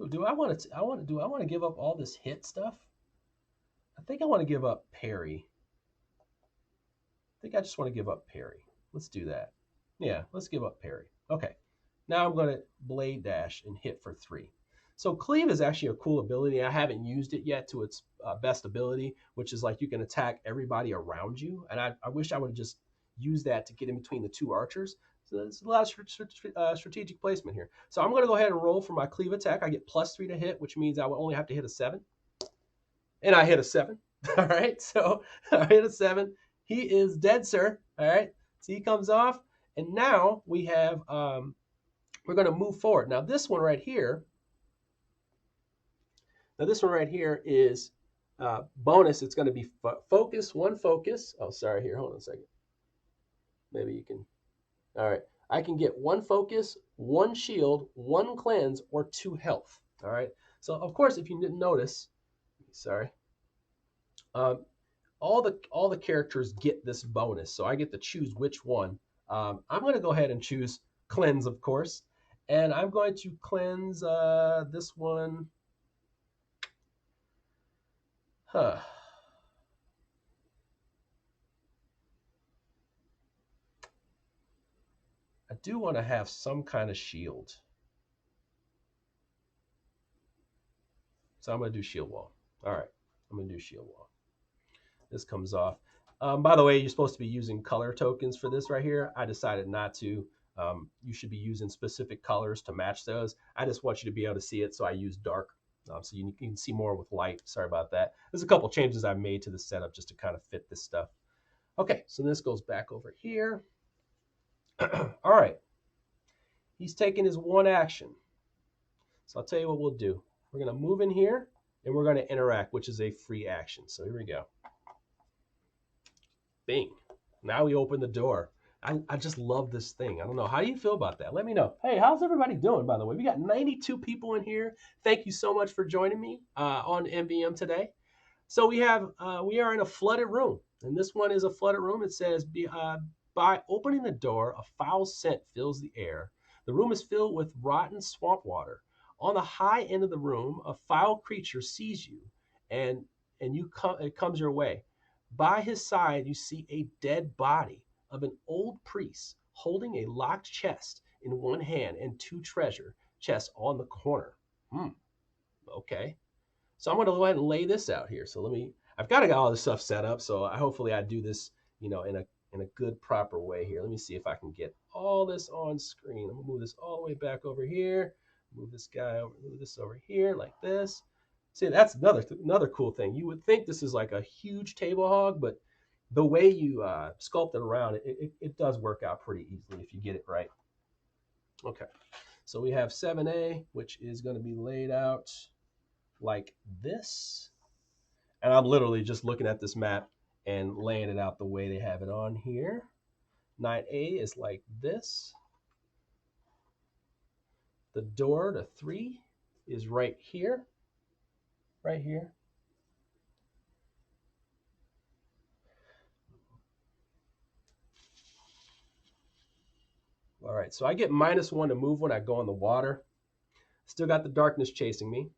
Do I want to? Do I want to give up all this hit stuff? I think I want to give up parry. I think I just want to give up parry. Let's do that. Yeah, let's give up parry. Okay. Now I'm going to blade dash and hit for 3. So cleave is actually a cool ability. I haven't used it yet to its best ability, which is like you can attack everybody around you. And I wish I would have just used that to get in between the 2 archers. So there's a lot of strategic placement here. So I'm going to go ahead and roll for my cleave attack. I get +3 to hit, which means I will only have to hit a 7. And I hit a 7. All right, so I hit a 7. He is dead, sir. All right, so he comes off. And now we have, we're going to move forward. Now this one right here is bonus. It's going to be focus, 1 focus. Oh, sorry, here, hold on a second. Maybe you can, all right. I can get 1 focus, 1 shield, 1 cleanse, or 2 health. All right, so of course, if you didn't notice, sorry, all the characters get this bonus, so I get to choose which one. I'm going to go ahead and choose cleanse, of course, and I'm going to cleanse this one. Huh. I do want to have some kind of shield, so I'm going to do shield wall. All right, I'm going to do shield wall. This comes off. By the way, you're supposed to be using color tokens for this right here. I decided not to. You should be using specific colors to match those. I just want you to be able to see it, so I use dark, so you can see more with light. Sorry about that. There's a couple changes I made to the setup just to kind of fit this stuff. Okay, so this goes back over here. All right. He's taking his 1 action. So I'll tell you what we'll do. We're going to move in here, and we're going to interact, which is a free action. So here we go. Bing. Now we open the door. I just love this thing. I don't know. How do you feel about that? Let me know. Hey, how's everybody doing, by the way? We got 92 people in here. Thank you so much for joining me on MvM today. So we are in a flooded room, and this one is a flooded room. It says, by opening the door, a foul scent fills the air. The room is filled with rotten swamp water. On the high end of the room, a foul creature sees you, and it comes your way. By his side, you see a dead body of an old priest holding a locked chest in one hand and 2 treasure chests on the corner. Okay. So I'm going to go ahead and lay this out here. So I've got to get all this stuff set up. So hopefully I do this, in a good, proper way here. Let me see if I can get all this on screen. I'm going to move this all the way back over here. Move this guy over, move this over here like this. See, that's another cool thing. You would think this is like a huge table hog, but the way you sculpt it around, it does work out pretty easily if you get it right. Okay, so we have 7A, which is going to be laid out like this. And I'm literally just looking at this map and laying it out the way they have it on here. 9A is like this. The door to 3 is right here. Right here. All right, so I get -1 to move when I go in the water. Still got the darkness chasing me.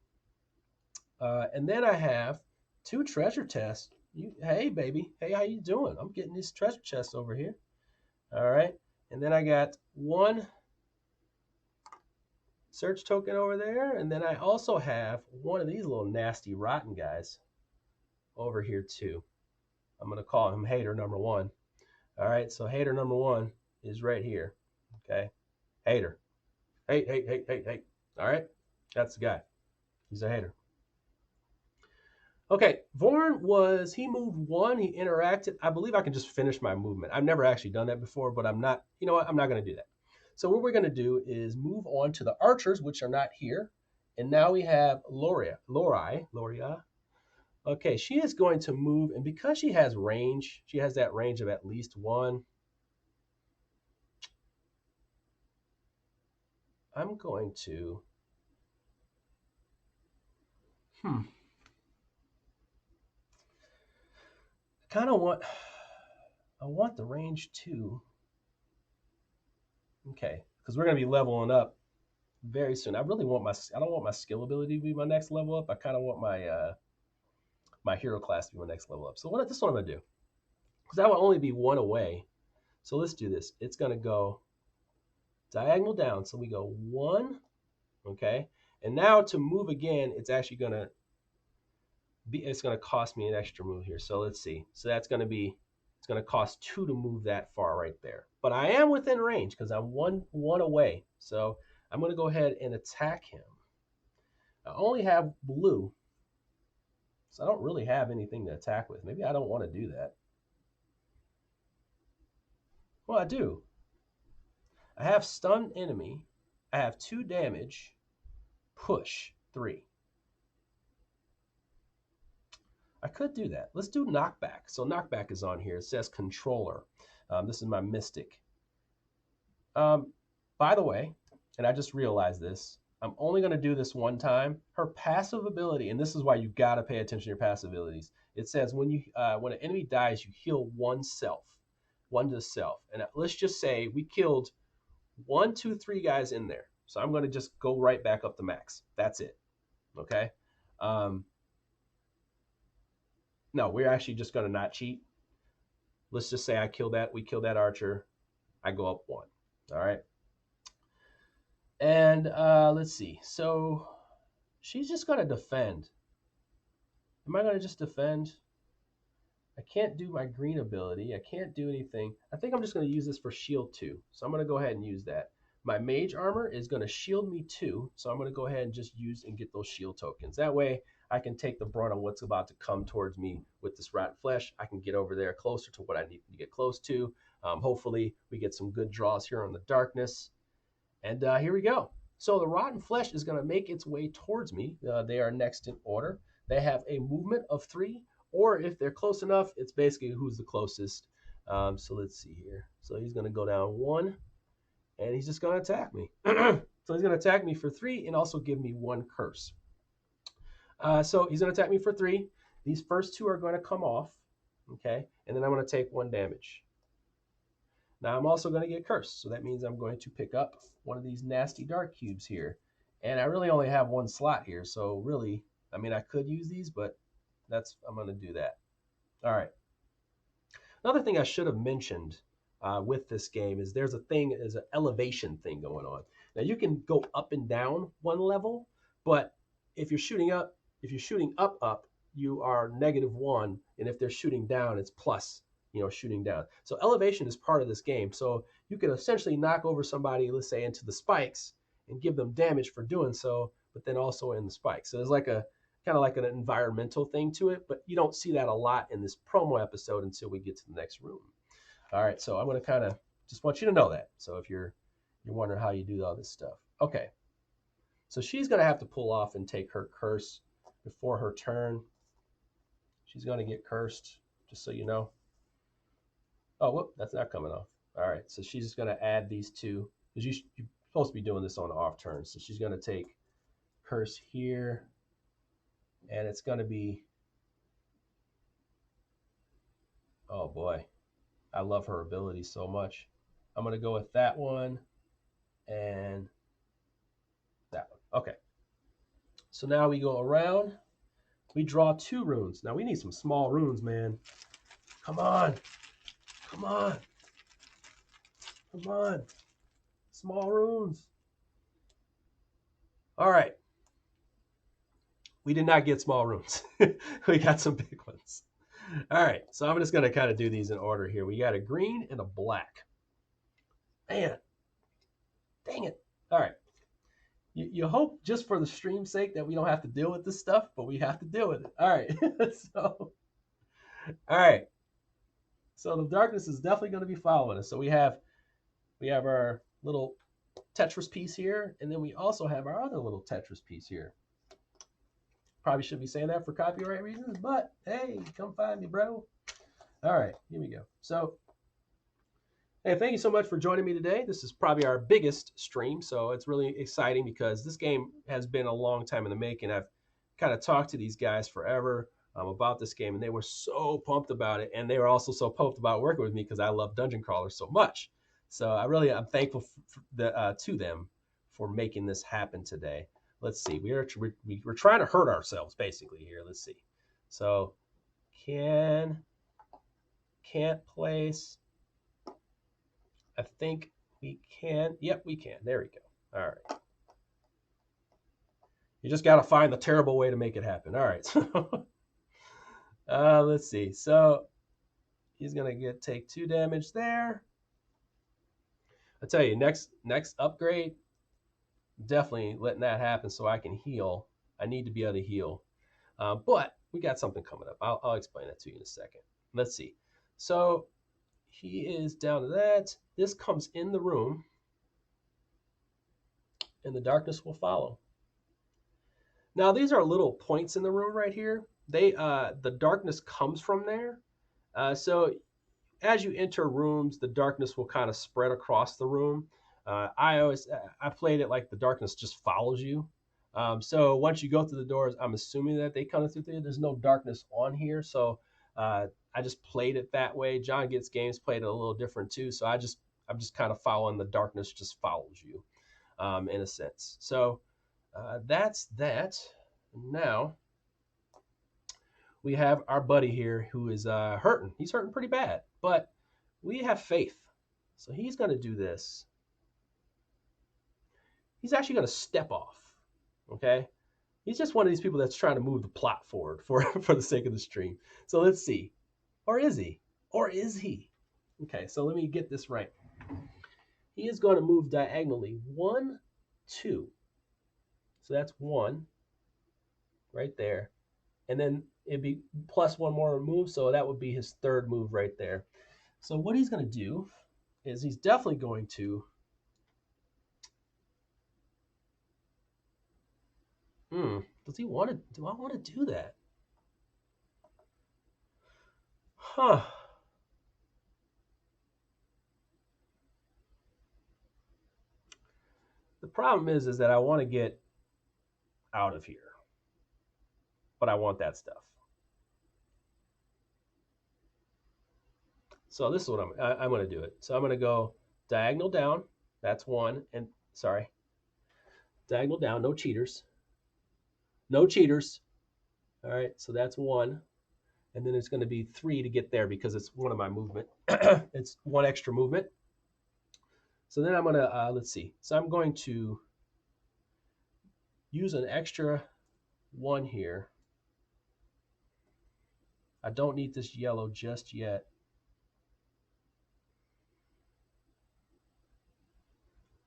And then I have 2 treasure chests. Hey, baby. Hey, how you doing? I'm getting this treasure chest over here. All right. And then I got 1 search token over there. And then I also have one of these little nasty rotten guys over here too. I'm going to call him hater number 1. All right. So hater number 1 is right here. Okay. Hater. Hate, hate, hate, hate, hate. All right. That's the guy. He's a hater. Okay, Vorn he moved 1, he interacted. I believe I can just finish my movement. I've never actually done that before, but I'm not, you know what, I'm not going to do that. So what we're going to do is move on to the archers, which are not here. And now we have Loria. Okay, she is going to move, and because she has range, she has that range of at least 1. I'm going to, kind of want, I want the range 2. Okay, because we're going to be leveling up very soon. I really want I don't want my skill ability to be my next level up. I kind of want my hero class to be my next level up. So this is what I'm going to do. Because that will only be 1 away. So let's do this. It's going to go diagonal down. So we go 1, okay? And now to move again, it's actually going to it's going to cost me an extra move here. So let's see. So that's going to be, it's going to cost 2 to move that far right there. But I am within range because I'm one away. So I'm going to go ahead and attack him. I only have blue, so I don't really have anything to attack with. Maybe I don't want to do that. Well, I do. I have stun enemy. I have 2 damage. Push 3. I could do that. Let's do knockback. So knockback is on here. It says controller. This is my mystic. By the way, and I just realized this, I'm only going to do this 1 time. Her passive ability, and this is why you got to pay attention to your passive abilities. It says when an enemy dies, you heal 1 self, 1 to self. And let's just say we killed 1, 2, 3 guys in there. So I'm going to just go right back up to max. That's it. Okay. No, we're actually just going to not cheat. Let's just say we killed that archer. I go up 1. All right. And let's see. So she's just going to defend. Am I going to just defend? I can't do my green ability. I can't do anything. I think I'm just going to use this for shield 2. So I'm going to go ahead and use that. My mage armor is going to shield me 2. So I'm going to go ahead and just use and get those shield tokens. That way I can take the brunt of what's about to come towards me with this rotten flesh. I can get over there closer to what I need to get close to. Hopefully we get some good draws here on the darkness. And here we go. So the rotten flesh is going to make its way towards me. They are next in order. They have a movement of 3, or if they're close enough, it's basically who's the closest. So let's see here. So he's going to go down 1, and he's just going to attack me. So he's going to attack me for 3 and also give me 1 curse. So he's going to attack me for 3. These first 2 are going to come off, okay? And then I'm going to take 1 damage. Now I'm also going to get cursed, so that means I'm going to pick up one of these nasty dark cubes here. And I really only have 1 slot here, so really, I mean, I could use these, but I'm going to do that. All right. Another thing I should have mentioned with this game is there's an elevation thing going on. Now you can go up and down 1 level, but if you're shooting up, you are -1, and if they're shooting down, it's plus, shooting down. So elevation is part of this game. So you can essentially knock over somebody, let's say, into the spikes and give them damage for doing so, but then also in the spikes. So there's like kind of like an environmental thing to it, but you don't see that a lot in this promo episode until we get to the next room. All right, so I'm going to kind of just want you to know that. So if you're wondering how you do all this stuff. Okay. So she's going to have to pull off and take her curse before her turn. She's going to get cursed, just so you know. Oh, whoop, that's not coming off. All right, so she's just going to add these two, because you're supposed to be doing this on the off turn. So she's going to take curse here, and it's going to be, oh boy, I love her ability so much. I'm going to go with that one and that one. Okay. So now we go around. We draw 2 runes. Now we need some small runes, man. Come on. Come on. Come on. Small runes. All right. We did not get small runes. We got some big ones. All right. So I'm just going to kind of do these in order here. We got a green and a black. Man. Dang it. All right. You hope just for the stream's sake that we don't have to deal with this stuff, but we have to deal with it. All right. So, all right. So the darkness is definitely going to be following us. So we have our little Tetris piece here, and then we also have our other little Tetris piece here. Probably shouldn't be saying that for copyright reasons, but hey, come find me, bro. All right, here we go. So, hey, thank you so much for joining me today. This is probably our biggest stream, so it's really exciting because this game has been a long time in the making. I've kind of talked to these guys forever about this game, and they were so pumped about it, and they were also so pumped about working with me because I love dungeon crawlers so much. So I'm thankful to them for making this happen today. Let's see. We're trying to hurt ourselves basically here. Let's see. So can't place. I think we can. Yep, we can. There we go. All right. You just got to find the terrible way to make it happen. All right. Let's see. So he's gonna take 2 damage there. I tell you, next upgrade, definitely letting that happen so I can heal. I need to be able to heal. But we got something coming up. I'll explain that to you in a second. Let's see. So he is down to that. This comes in the room, and the darkness will follow. Now these are little points in the room right here. The darkness comes from there. So as you enter rooms, the darkness will kind of spread across the room. I played it like the darkness just follows you. So once you go through the doors, I'm assuming that they come through there. There's no darkness on here, so I just played it that way. John Gets Games played it a little different too. So I'm just kind of following the darkness just follows you, in a sense. So that's that. Now we have our buddy here who is hurting. He's hurting pretty bad, but we have faith. So he's going to do this. He's actually going to step off. Okay? He's just one of these people that's trying to move the plot forward for the sake of the stream. So let's see. Or is he? Or is he? Okay, so let me get this right. He is going to move diagonally 1, 2. So that's 1 right there. And then it'd be plus 1 more move, so that would be his 3rd move right there. So what he's going to do is he's definitely going to does he want to, do I want to do that? Huh. The problem is that I want to get out of here, but I want that stuff. So this is what I'm going to do it. So I'm going to go diagonal down. That's 1. And sorry, diagonal down. No cheaters. No cheaters. All right. So that's 1. And then it's going to be 3 to get there because it's one of my movement. It's 1 extra movement. So then I'm going to, let's see. So I'm going to use an extra 1 here. I don't need this yellow just yet.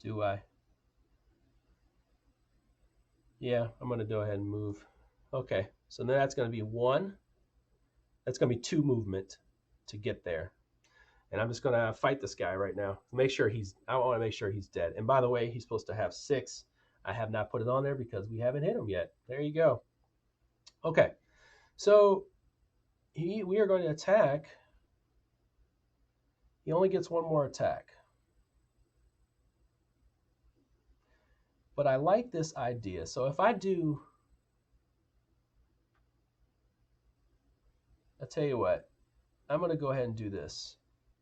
Do I? Yeah, I'm going to go ahead and move. Okay, so then that's going to be one. That's going to be two movement to get there. And I'm just going to fight this guy right now. Make sure I want to make sure he's dead. And by the way, he's supposed to have 6. I have not put it on there because we haven't hit him yet. There you go. Okay, so we are going to attack. He only gets one more attack. But I like this idea. So if I do, I'll tell you what, I'm going to go ahead and do this.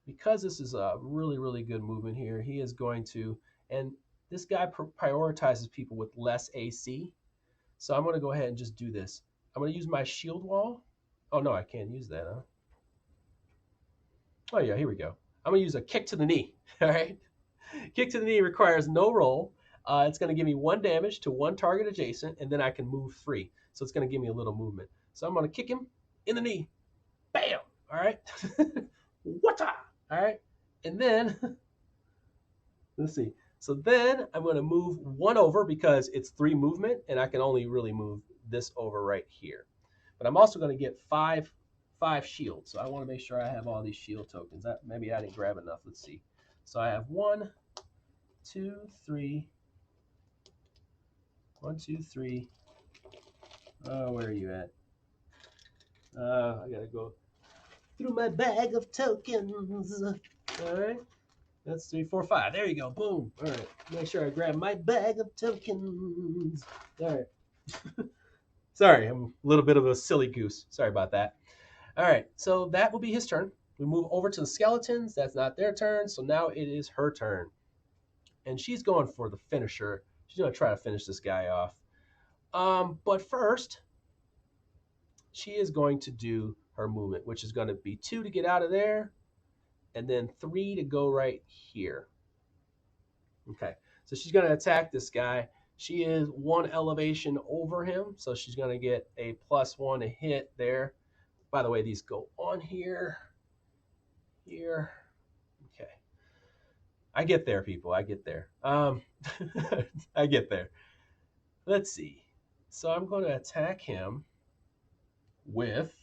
Because this is a really, really good movement here, he is going to, and this guy prioritizes people with less AC. So I'm going to go ahead and just do this. I'm going to use my shield wall. Oh, no, I can't use that, huh? Oh, yeah, here we go. I'm going to use a kick to the knee, all right? Kick to the knee requires no roll. It's going to give me 1 damage to 1 target adjacent, and then I can move 3. So it's going to give me a little movement. So I'm going to kick him in the knee. Bam! All right? Wata! All right? And then, let's see. So then I'm going to move 1 over because it's 3 movement, and I can only really move this over right here. But I'm also going to get 5 shields. So I want to make sure I have all these shield tokens. Maybe I didn't grab enough. Let's see. So I have 1, 2, 3. 1, 2, 3. Oh, where are you at? I gotta go through my bag of tokens. All right. That's 3, 4, 5. There you go. Boom. All right. Make sure I grab my bag of tokens. All right. Sorry, I'm a little bit of a silly goose. Sorry about that. All right. So that will be his turn. We move over to the skeletons. That's not their turn. So now it is her turn. And she's going for the finisher. She's going to try to finish this guy off. But first, she is going to do her movement, which is going to be 2 to get out of there, and then 3 to go right here. Okay, so she's going to attack this guy. She is 1 elevation over him, so she's going to get a +1 to hit there. By the way, these go on here, here. Okay, I get there, people. I get there. I get there. Let's see. So I'm going to attack him with,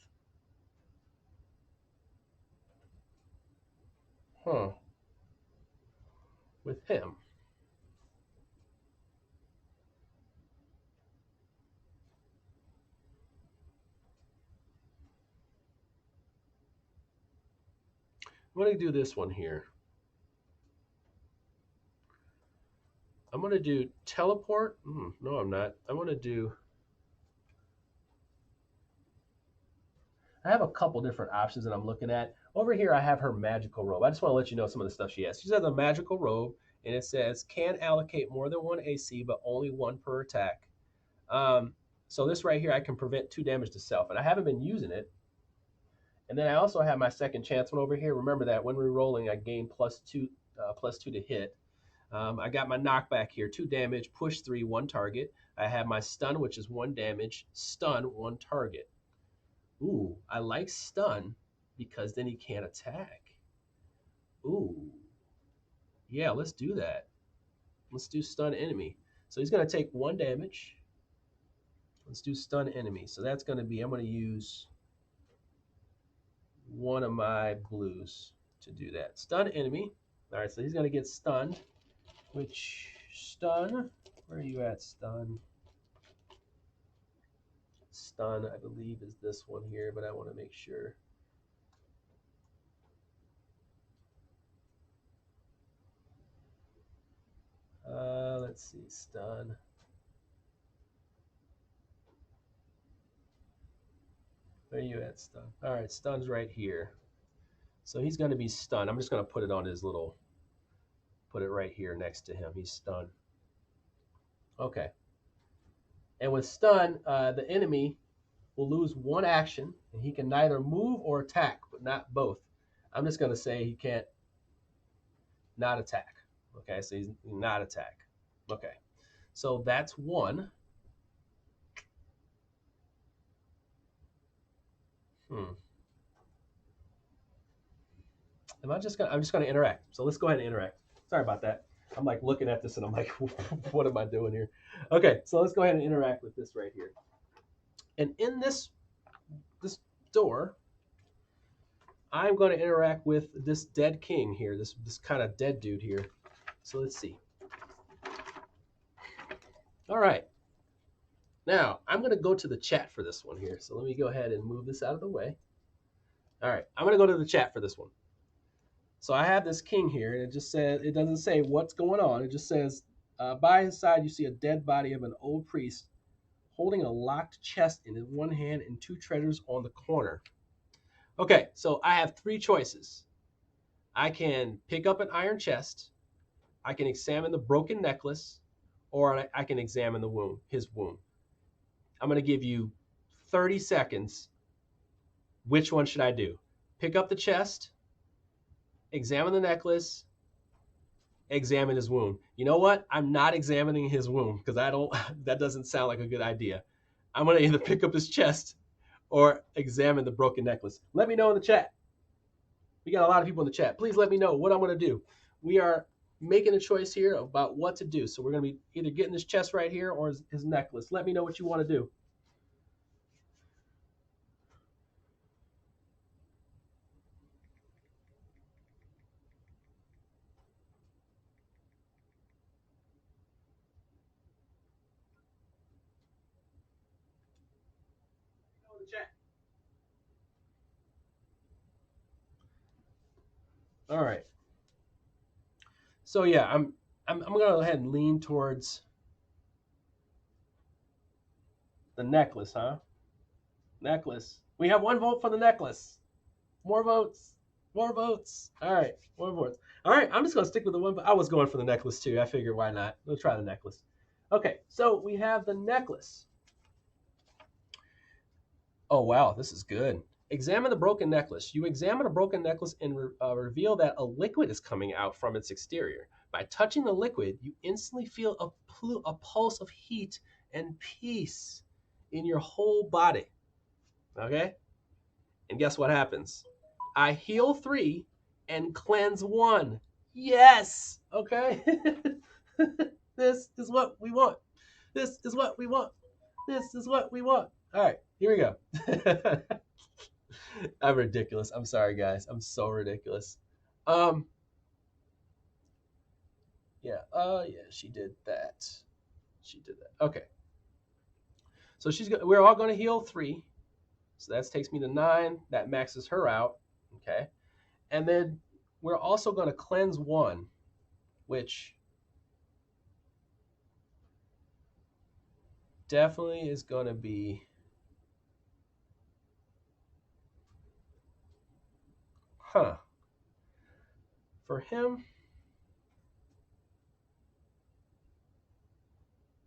with him. I'm going to do this one here. I'm going to do teleport. No, I'm not. I'm going to do, I have a couple different options that I'm looking at. Over here, I have her magical robe. I just want to let you know some of the stuff she has. She has a magical robe, and it says, can allocate more than 1 AC, but only 1 per attack. So this right here, I can prevent 2 damage to self, and I haven't been using it. And then I also have my second chance one over here. Remember that when we're rolling, I gain +2 to hit. I got my knockback here, 2 damage, push 3, 1 target. I have my stun, which is 1 damage, stun, 1 target. Ooh, I like stun because then he can't attack. Ooh, yeah, let's do that. Let's do stun enemy. So he's going to take 1 damage. Let's do stun enemy. So that's going to be, I'm going to use one of my blues to do that. Stun enemy. All right, so he's going to get stunned, which stun, where are you at, stun? Stun, I believe, is this one here, but I want to make sure. Let's see, stun. Where are you at, stun? All right, stun's right here. So he's going to be stunned. I'm just going to put it on his little, put it right here next to him. He's stunned. Okay. And with stun, the enemy will lose 1 action, and he can neither move or attack, but not both. I'm just going to say he can't not attack. Okay, so he's not attack. Okay, so that's 1. I'm just gonna interact. So let's go ahead and interact. Sorry about that. I'm like looking at this and I'm like, what am I doing here? Okay, so let's go ahead and interact with this right here. And in this door, I'm going to interact with this dead king here, this kind of dead dude here. So let's see. All right. Now, I'm going to go to the chat for this one here. So let me go ahead and move this out of the way. All right. I'm going to go to the chat for this one. So I have this king here, and it just says, it doesn't say what's going on. It just says, by his side, you see a dead body of an old priest holding a locked chest in one hand and two treasures on the corner. Okay, so I have three choices. I can pick up an iron chest, I can examine the broken necklace, or I can examine the wound, his wound. I'm going to give you 30 seconds. Which one should I do? Pick up the chest, examine the necklace, examine his wound. You know what? I'm not examining his wound because that doesn't sound like a good idea. I'm going to either pick up his chest or examine the broken necklace. Let me know in the chat. We got a lot of people in the chat. Please let me know what I'm going to do. We are making a choice here about what to do. So we're going to be either getting his chest right here or his necklace. Let me know what you want to do. All right. So yeah, I'm going to go ahead and lean towards the necklace, huh? Necklace. We have one vote for the necklace. More votes. More votes. All right. More votes. All right. I'm just going to stick with the one. I was going for the necklace too. I figured why not? We'll try the necklace. Okay. So we have the necklace. Oh, wow. This is good. Examine the broken necklace. You examine a broken necklace and reveal that a liquid is coming out from its exterior. By touching the liquid, you instantly feel a pulse of heat and peace in your whole body. Okay? And guess what happens? I heal 3 and cleanse 1. Yes! Okay? This is what we want. This is what we want. This is what we want. All right, here we go. I'm ridiculous. I'm sorry, guys. I'm so ridiculous. Yeah, she did that. She did that. Okay. So we're all going to heal 3. So that takes me to 9. That maxes her out. Okay. And then we're also going to cleanse 1, which definitely is going to be for him.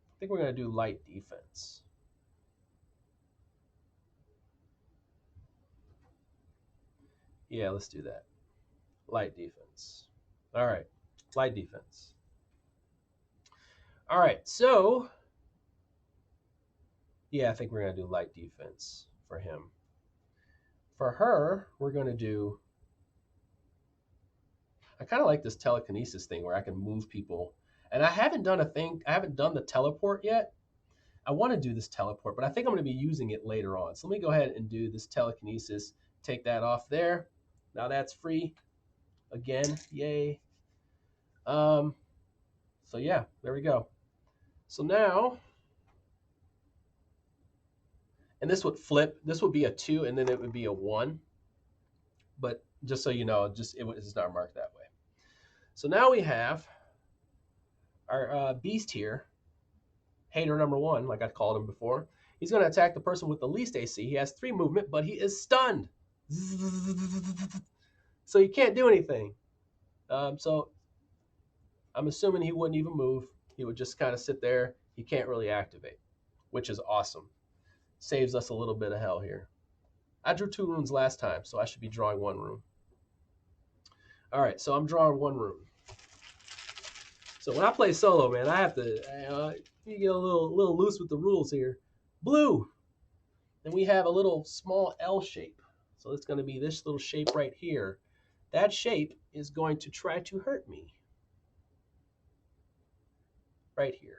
I think we're going to do light defense. Yeah, let's do that. Light defense. All right. Light defense. All right. So, yeah, I think we're going to do light defense for him. For her, we're going to do, I kind of like this telekinesis thing where I can move people. And I haven't done the teleport yet. I want to do this teleport, but I think I'm going to be using it later on. So let me go ahead and do this telekinesis. Take that off there. Now that's free. Again, yay. So yeah, there we go. So now, and this would flip. This would be a 2, and then it would be a 1. But just so you know, it's not marked that way. So now we have our beast here, hater number 1, like I called him before. He's going to attack the person with the least AC. He has 3 movement, but he is stunned. So he can't do anything. So I'm assuming he wouldn't even move. He would just kind of sit there. He can't really activate, which is awesome. Saves us a little bit of hell here. I drew 2 runes last time, so I should be drawing 1 rune. All right, so I'm drawing 1 rune. So when I play solo, man, I have to you get a little loose with the rules here. Blue. And we have a little small L shape. So it's going to be this little shape right here. That shape is going to try to hurt me. Right here.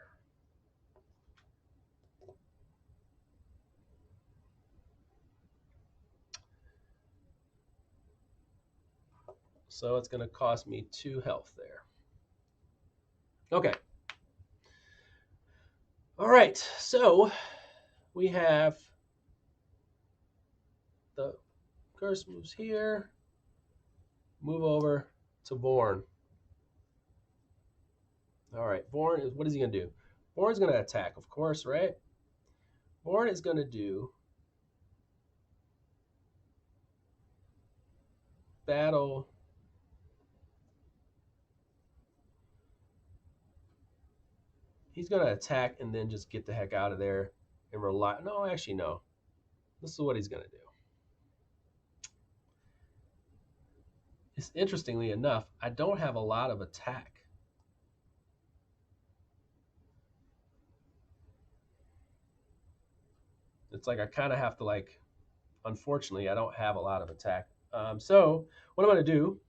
So it's going to cost me 2 health there. Okay. All right. So we have the curse moves here. Move over to Born. All right. Born is, what is he going to do? Born's going to attack, of course, right? Born is going to do battle. He's going to attack and then just get the heck out of there and rely. No, actually, no. This is what he's going to do. It's interestingly enough, I don't have a lot of attack. It's like I kind of have to like, unfortunately, I don't have a lot of attack. So what I'm going to do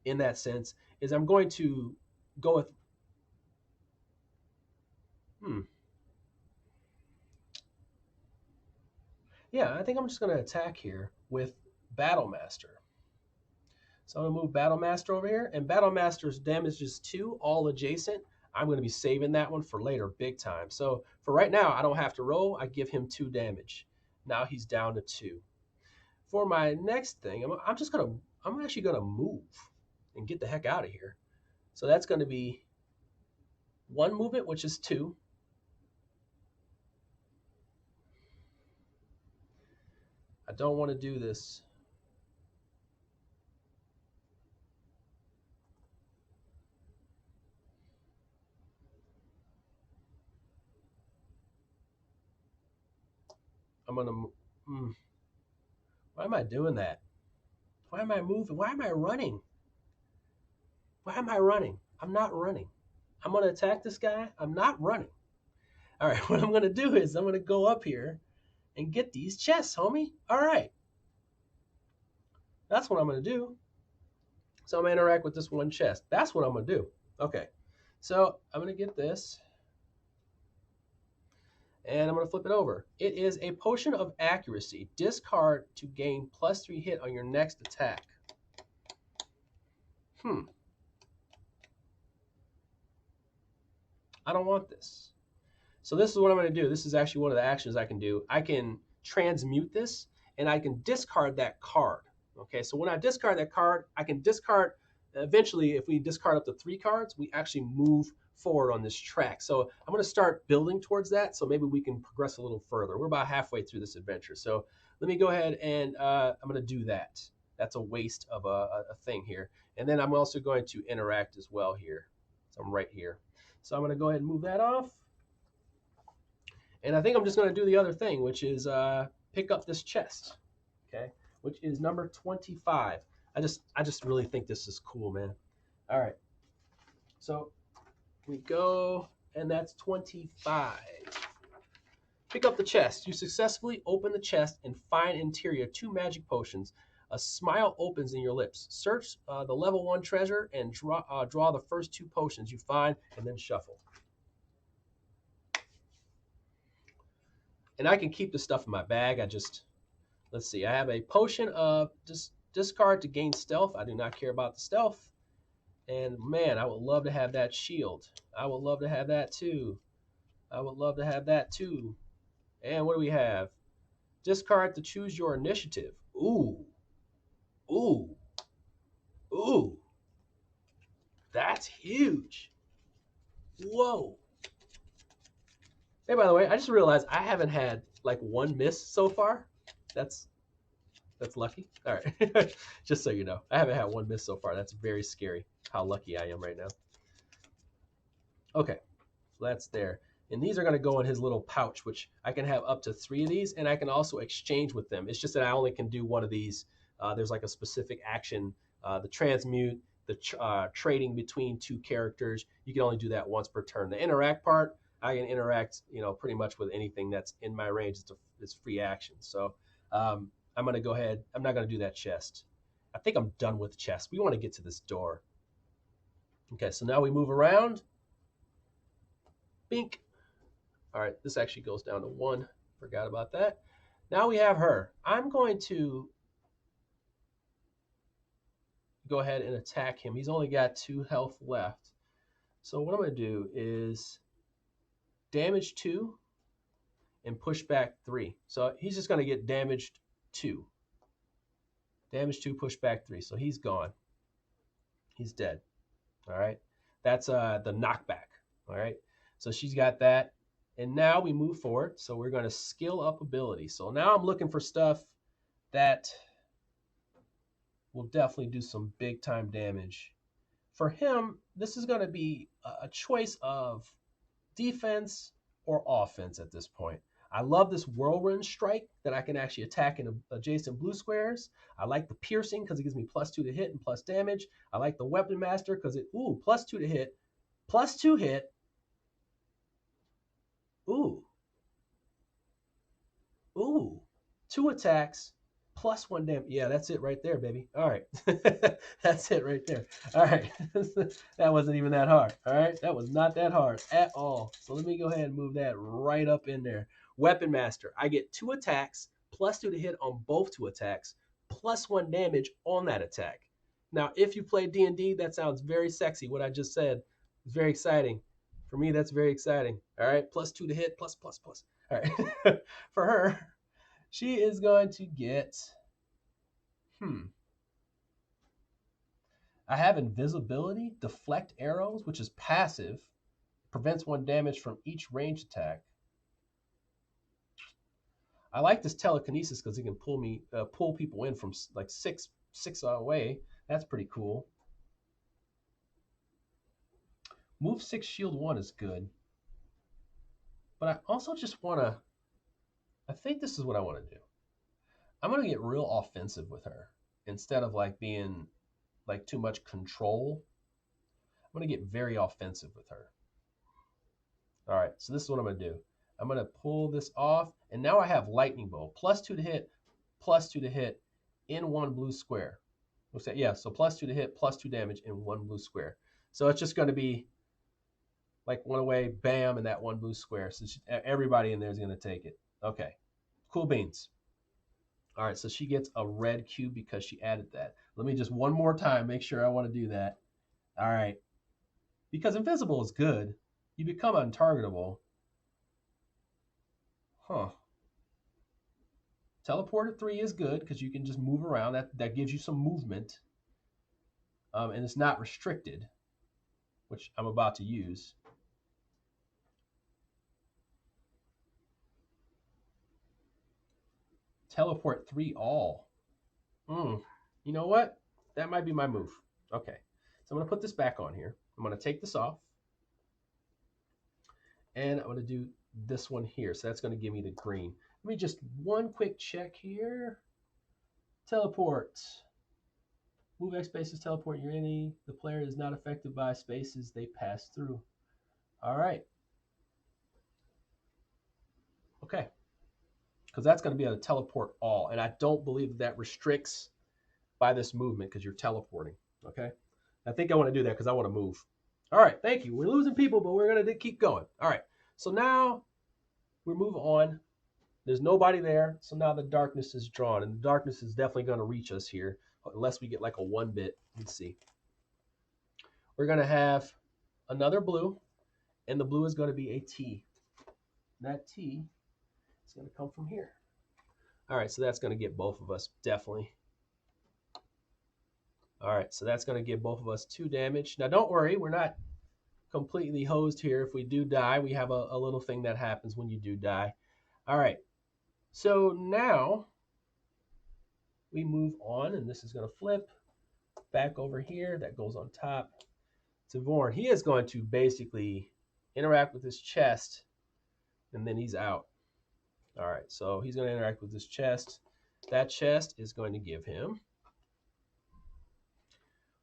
in that sense is I'm going to go with, yeah, I think I'm just going to attack here with Battle Master. So I'm going to move Battle Master over here, and Battle Master's damage is 2, all adjacent. I'm going to be saving that one for later, big time. So for right now, I don't have to roll. I give him 2 damage. Now he's down to 2. For my next thing, I'm actually going to move and get the heck out of here. So that's going to be 1 movement, which is 2. I don't want to do this. I'm going to, why am I doing that? Why am I moving? Why am I running? Why am I running? I'm not running. I'm going to attack this guy. I'm not running. All right, what I'm going to do is I'm going to go up here and get these chests, homie. All right. That's what I'm going to do. So I'm going to interact with this one chest. That's what I'm going to do. Okay. So I'm going to get this. And I'm going to flip it over. It is a potion of accuracy. Discard to gain +3 hit on your next attack. I don't want this. So this is what I'm going to do. This is actually one of the actions I can do. I can transmute this, and I can discard that card. Okay, so when I discard that card, I can discard, eventually, if we discard up to 3 cards, we actually move forward on this track. So I'm going to start building towards that, so maybe we can progress a little further. We're about halfway through this adventure. So let me go ahead and I'm going to do that. That's a waste of a thing here. And then I'm also going to interact as well here. So I'm right here. So I'm going to go ahead and move that off. And I think I'm just going to do the other thing, which is pick up this chest, okay, which is number 25. I just really think this is cool, man. All right. So we go, and that's 25. Pick up the chest. You successfully open the chest and find interior 2 magic potions. A smile opens in your lips. Search the level 1 treasure and draw the first 2 potions you find, and then shuffle. And I can keep the stuff in my bag. Let's see. I have a potion of discard to gain stealth. I do not care about the stealth. And man, I would love to have that shield. I would love to have that too. I would love to have that too. And what do we have? Discard to choose your initiative. Ooh. Ooh. Ooh. That's huge. Whoa. Hey, by the way, I just realized I haven't had like 1 miss so far. That's lucky. All right. Just so you know, I haven't had 1 miss so far. That's very scary how lucky I am right now. Okay, so that's there. And these are going to go in his little pouch, which I can have up to 3 of these, and I can also exchange with them. It's just that I only can do 1 of these. There's like a specific action, the transmute, the trading between 2 characters. You can only do that once per turn. The interact part, I can interact, pretty much with anything that's in my range. It's free action. So I'm going to go ahead. I'm not going to do that chest. I think I'm done with chest. We want to get to this door. Okay, so now we move around. Bink. All right, this actually goes down to 1. Forgot about that. Now we have her. I'm going to go ahead and attack him. He's only got 2 health left. So what I'm going to do is damage 2 and push back 3. So he's just going to get damaged 2. Damage 2, push back 3. So he's gone. He's dead. All right. That's the knockback. All right. So she's got that. And now we move forward. So we're going to skill up ability. So now I'm looking for stuff that will definitely do some big time damage. For him, this is going to be a choice of defense or offense at this point. I love this whirlwind strike that I can actually attack in adjacent blue squares. I like the piercing because it gives me +2 to hit and plus damage. I like the weapon master because it, ooh, +2 to hit, +2 hit. Ooh, ooh, 2 attacks, +1 damage. Yeah, that's it right there, baby. All right. That's it right there. All right. That wasn't even that hard. All right. That was not that hard at all. So let me go ahead and move that right up in there. Weapon Master. I get 2 attacks, +2 to hit on both 2 attacks, +1 damage on that attack. Now, if you play D&D, that sounds very sexy. What I just said is very exciting. For me, that's very exciting. All right. +2 to hit, plus, plus, plus. All right. For her, she is going to get, I have invisibility, deflect arrows, which is passive, prevents 1 damage from each range attack. I like this telekinesis because it can pull people in from like six away. That's pretty cool. Move 6, shield 1 is good. But I also just want to, I think this is what I want to do. I'm going to get real offensive with her instead of like being like too much control. I'm going to get very offensive with her. All right, so this is what I'm going to do. I'm going to pull this off, and now I have lightning bolt. +2 to hit, +2 to hit in 1 blue square. Yeah, so +2 to hit, +2 damage in 1 blue square. So it's just going to be like 1 away, bam, and that 1 blue square. So everybody in there is going to take it. Okay, cool beans. All right, so she gets a red cube because she added that. Let me just one more time make sure I want to do that. All right, because invisible is good. You become untargetable. Huh. Teleport at 3 is good because you can just move around. That gives you some movement. And it's not restricted, which I'm about to use. Teleport 3 all. You know what? That might be my move. Okay. So I'm going to put this back on here. I'm going to take this off. And I'm going to do this one here. So that's going to give me the green. Let me just one quick check here. Teleport. Move X spaces, teleport your enemy. The player is not affected by spaces they pass through. All right. Okay. Because that's going to be able to teleport all. And I don't believe that restricts by this movement because you're teleporting. Okay. I think I want to do that because I want to move. All right. Thank you. We're losing people, but we're going to keep going. All right. So now we move on. There's nobody there. So now the darkness is drawn. And the darkness is definitely going to reach us here. Unless we get like a 1-bit. Let's see. We're going to have another blue. And the blue is going to be a T. That T is going to come from here. All right, so that's going to get both of us, definitely. All right, so that's going to give both of us 2 damage. Now, don't worry, we're not completely hosed here. If we do die, we have a little thing that happens when you do die. All right, so now we move on, and this is going to flip back over here. That goes on top to Vorn. He is going to basically interact with his chest, and then he's out. All right, so he's going to interact with this chest. That chest is going to give him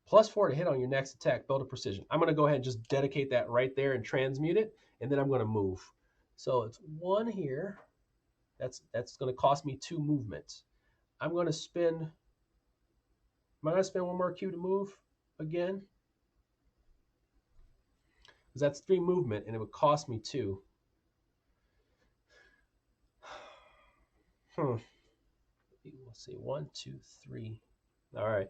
+4 to hit on your next attack, build a precision. I'm going to go ahead and just dedicate that right there and transmute it, and then I'm going to move. So it's 1 here. That's going to cost me 2 movements. I'm going to spend, am I going to spend 1 more Q to move again? Because that's 3 movement, and it would cost me 2. Let's see, 1, 2, 3. All right.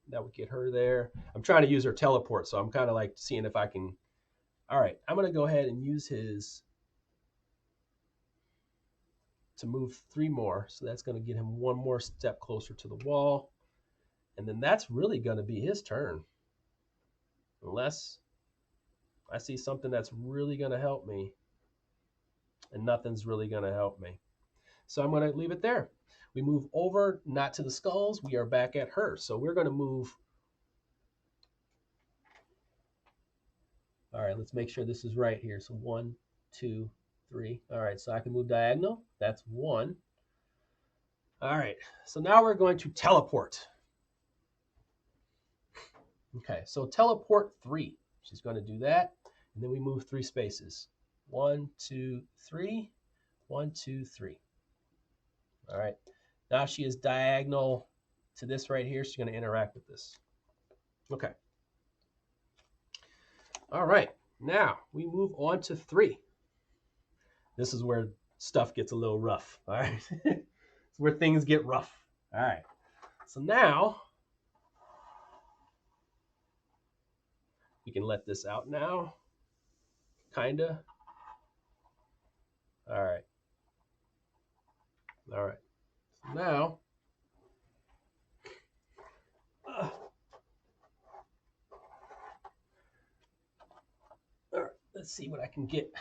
That would get her there. I'm trying to use her teleport, so I'm kind of like seeing if I can. All right, I'm going to go ahead and use his to move 3 more. So that's going to get him 1 more step closer to the wall. And then that's really going to be his turn. Unless I see something that's really going to help me. And nothing's really going to help me. So I'm going to leave it there. We move over, not to the skulls. We are back at her. So we're going to move. All right, let's make sure this is right here. So 1, 2, 3. All right, so I can move diagonal. That's 1. All right, so now we're going to teleport. Okay, so teleport 3. She's going to do that. And then we move 3 spaces. 1, 2, 3. 1, 2, 3. All right. Now she is diagonal to this right here. She's going to interact with this. Okay. All right. Now we move on to 3. This is where stuff gets a little rough. All right. It's where things get rough. All right. So now we can let this out now. Kinda. All right. All right. So now all right, let's see what I can get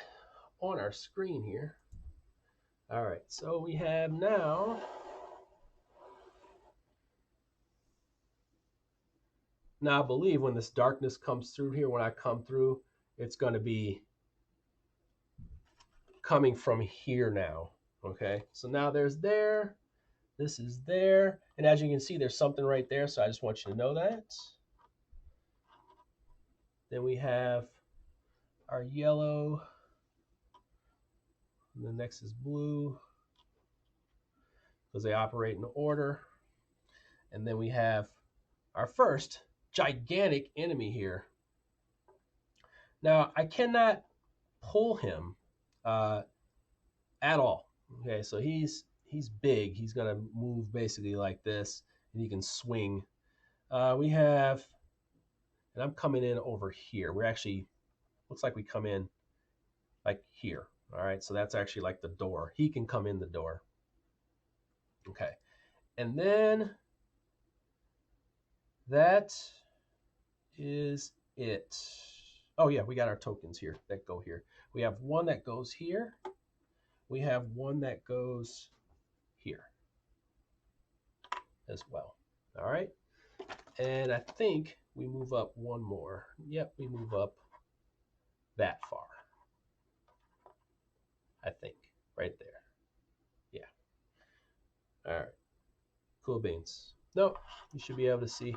on our screen here. All right, so we have now I believe when this darkness comes through here, when I come through, it's going to be coming from here now. Okay, so now there's there, this is there, and as you can see, there's something right there, so I just want you to know that. Then we have our yellow, and the next is blue, because they operate in order. And then we have our first gigantic enemy here. Now, I cannot pull him at all. Okay, so he's big. He's going to move basically like this, and he can swing. We have, and I'm coming in over here. We're actually, looks like we come in like here. All right, so that's actually like the door. He can come in the door. Okay, and then that is it. Oh yeah, we got our tokens here that go here. We have one that goes here. We have one that goes here as well. All right, and I think we move up 1 more. Yep, we move up that far. I think right there. Yeah. All right. Cool beans. No, you should be able to see.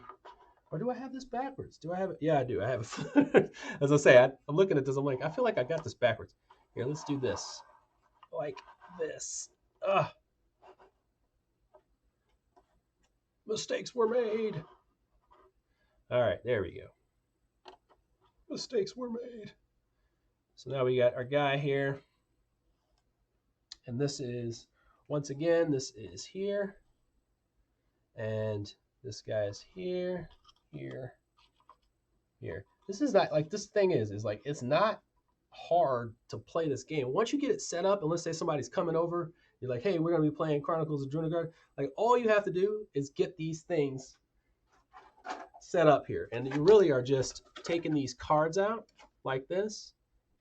Or do I have this backwards? Do I have it? Yeah, I do. I have it. As I say, I'm looking at this. I'm like, I feel like I got this backwards. Here, let's do this. Like this. Ugh. Mistakes were made. All right, there we go. Mistakes were made. So now we got our guy here. And this is, once again, this is here. And this guy is here, here, here. This is not, like, this thing is like, it's not hard to play this game. Once you get it set up, and let's say somebody's coming over, you're like, hey, we're going to be playing Chronicles of Drunagor. Like, all you have to do is get these things set up here. And you really are just taking these cards out like this,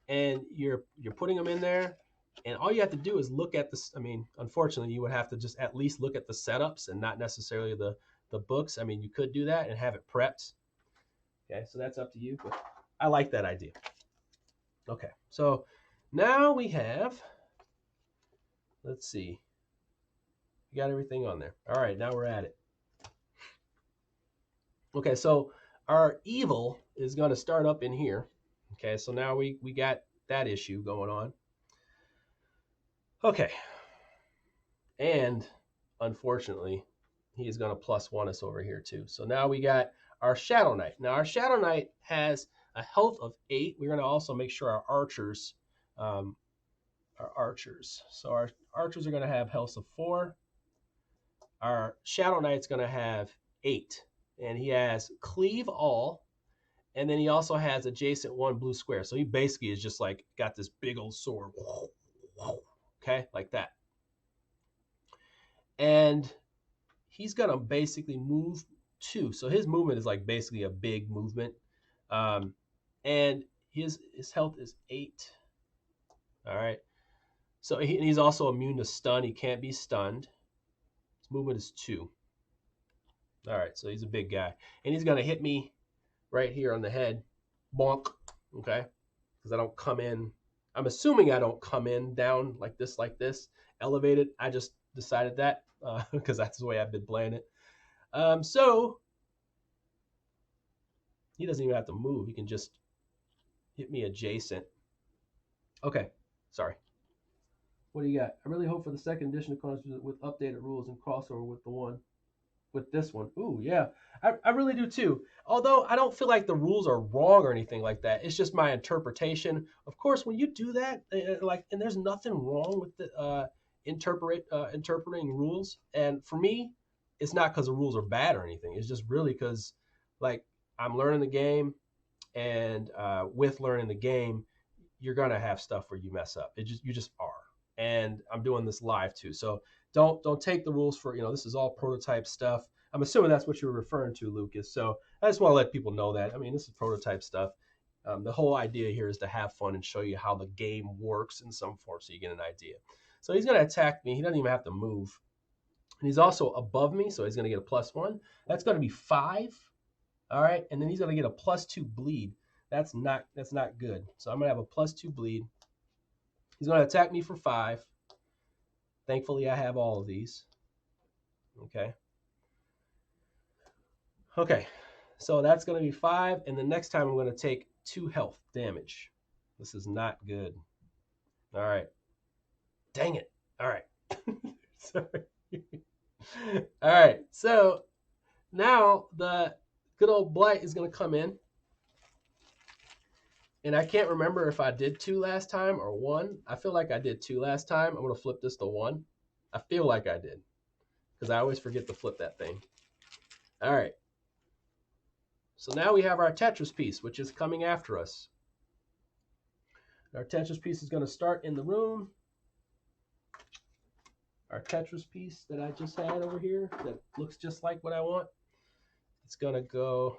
and you're putting them in there. And all you have to do is look at this. I mean, unfortunately, you would have to just at least look at the setups and not necessarily the books. I mean, you could do that and have it prepped. Okay, so that's up to you. But I like that idea. Okay, so now we have, let's see. We got everything on there. All right, now we're at it. Okay, so our evil is going to start up in here. Okay, so now we got that issue going on. Okay. And unfortunately, he is going to +1 us over here too. So now we got our Shadow Knight. Now our Shadow Knight has a health of 8. We're going to also make sure our archers are archers. So our archers are going to have health of 4. Our Shadow Knight's going to have 8. and he has cleave all, and then he also has adjacent one blue square. So he basically is just like got this big old sword, okay, like that. And he's gonna basically move two. So his movement is like basically a big movement, and his health is 8. All right. So he's also immune to stun. He can't be stunned. His movement is 2. All right. So he's a big guy, and he's gonna hit me right here on the head, bonk. Okay, because I don't come in. I'm assuming I don't come in down like this, elevated. I just decided that because that's the way I've been playing it. So he doesn't even have to move. He can just hit me adjacent. Okay, sorry. What do you got? I really hope for the second edition of Chronicles with updated rules and crossover with this one. Ooh, yeah. I really do too. Although I don't feel like the rules are wrong or anything like that. It's just my interpretation. Of course, when you do that, and there's nothing wrong with the interpreting rules. And for me, it's not because the rules are bad or anything. It's just really because, like, I'm learning the game, and with learning the game, you're gonna have stuff where you mess up. You just are. And I'm doing this live too, so don't take the rules for this is all prototype stuff. I'm assuming that's what you're referring to, Lucas. So I just want to let people know that. I mean, this is prototype stuff. The whole idea here is to have fun and show you how the game works in some form, so you get an idea. So he's gonna attack me. He doesn't even have to move, and he's also above me, so he's gonna get a +1. That's gonna be 5. All right, and then he's gonna get a +2 bleed. That's not good. So I'm gonna have a +2 bleed. He's gonna attack me for 5. Thankfully, I have all of these. Okay. Okay. So that's gonna be 5, and the next time I'm gonna take 2 health damage. This is not good. All right. Dang it. All right. Sorry. All right. So now the good old blight is gonna come in. And I can't remember if I did 2 last time or 1. I feel like I did 2 last time. I'm going to flip this to 1. I feel like I did because I always forget to flip that thing. All right. So now we have our Tetris piece, which is coming after us. Our Tetris piece is going to start in the room. Our Tetris piece that I just had over here that looks just like what I want. It's going to go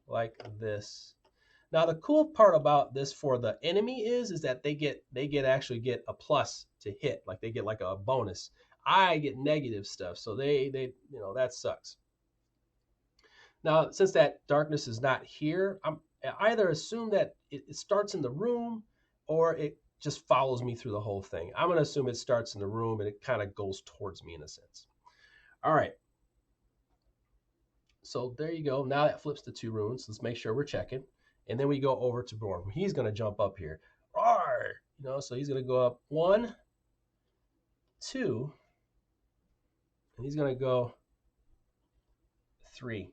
like this. Now the cool part about this for the enemy is that they actually get a plus to hit, like they get like a bonus. I get negative stuff, so they that sucks. Now since that darkness is not here, I either assume that it starts in the room or it just follows me through the whole thing. I'm gonna assume it starts in the room and it kind of goes towards me in a sense. All right. So there you go. Now that flips to 2 runes. Let's make sure we're checking. And then we go over to Born. He's going to jump up here. Roar! So he's going to go up 1, 2, and he's going to go 3.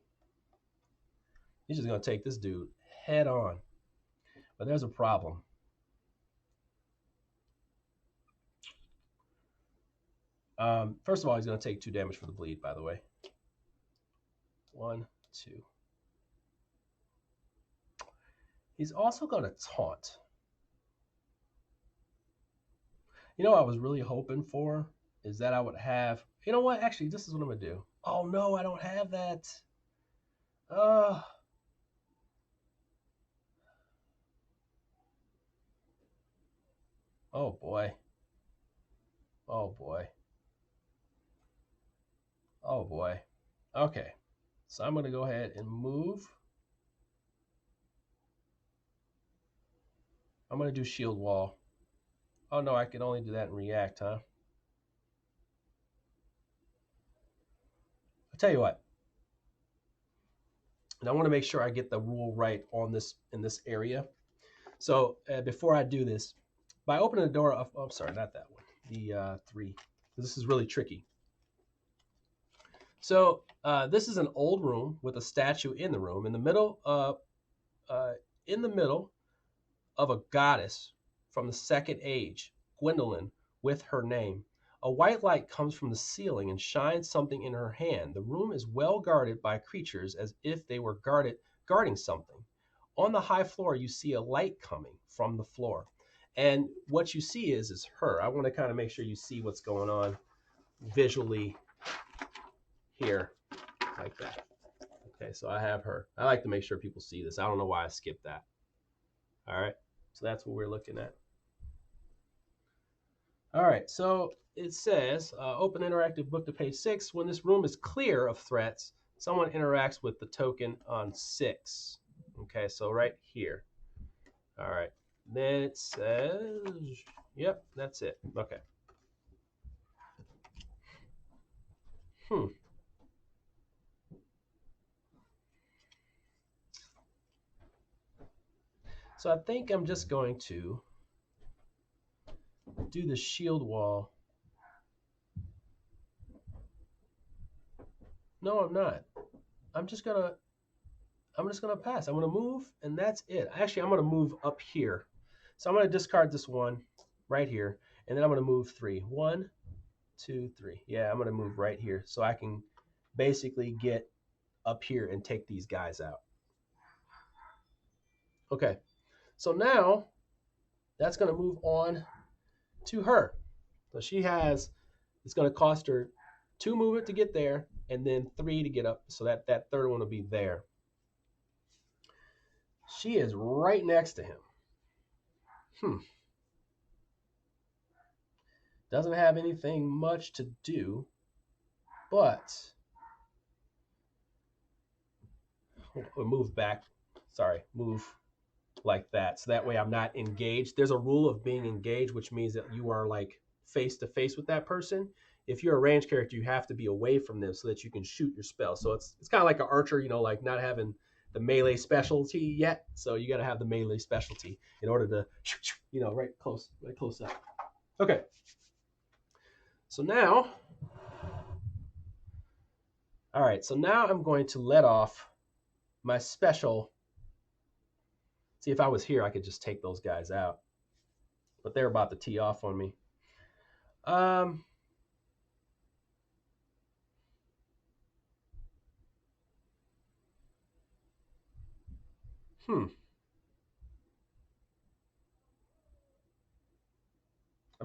He's just going to take this dude head on. But there's a problem. First of all, he's going to take 2 damage for the bleed, by the way. 1, 2. He's also going to taunt. What I was really hoping for is that I would have, what? Actually, this is what I'm going to do. Oh, no, I don't have that. Oh, boy. Oh, boy. Oh, boy. Okay. So I'm going to go ahead and move. I'm going to do shield wall. Oh, no, I can only do that in react, huh? I'll tell you what. And I want to make sure I get the rule right on this in this area. So before I do this, by opening the door, I'm sorry, not that one. The 3. This is really tricky. So this is an old room with a statue in the room. In the middle of a goddess from the Second Age, Gwendolyn, with her name. A white light comes from the ceiling and shines something in her hand. The room is well guarded by creatures as if they were guarding something. On the high floor, you see a light coming from the floor. And what you see is her. I want to kind of make sure you see what's going on visually here, like that. Okay, so I have her. I like to make sure people see this. I don't know why I skipped that. All right, so that's what we're looking at. All right, so it says, open interactive book to page 6. When this room is clear of threats, someone interacts with the token on 6. Okay, so right here. All right, then it says, yep, that's it. Okay. So I think I'm just going to do the shield wall. No, I'm not. I'm just gonna pass. I'm gonna move, and that's it. Actually, I'm gonna move up here. So I'm gonna discard this one right here, and then I'm gonna move 3. 1, 2, 3. Yeah, I'm gonna move right here so I can basically get up here and take these guys out. Okay, so now that's gonna move on to her. So she has, it's gonna cost her 2 movement to get there, and then 3 to get up. So that third one will be there. She is right next to him. Doesn't have anything much to do, but we'll move back. Sorry, move like that. So that way I'm not engaged. There's a rule of being engaged, which means that you are like face to face with that person. If you're a ranged character, you have to be away from them so that you can shoot your spell. So it's kind of like an archer, you know, like not having the melee specialty yet. So you got to have the melee specialty in order to, you know, right close up. Okay. So now, all right. So now I'm going to let off my special. See, if I was here, I could just take those guys out. But they're about to tee off on me. I'm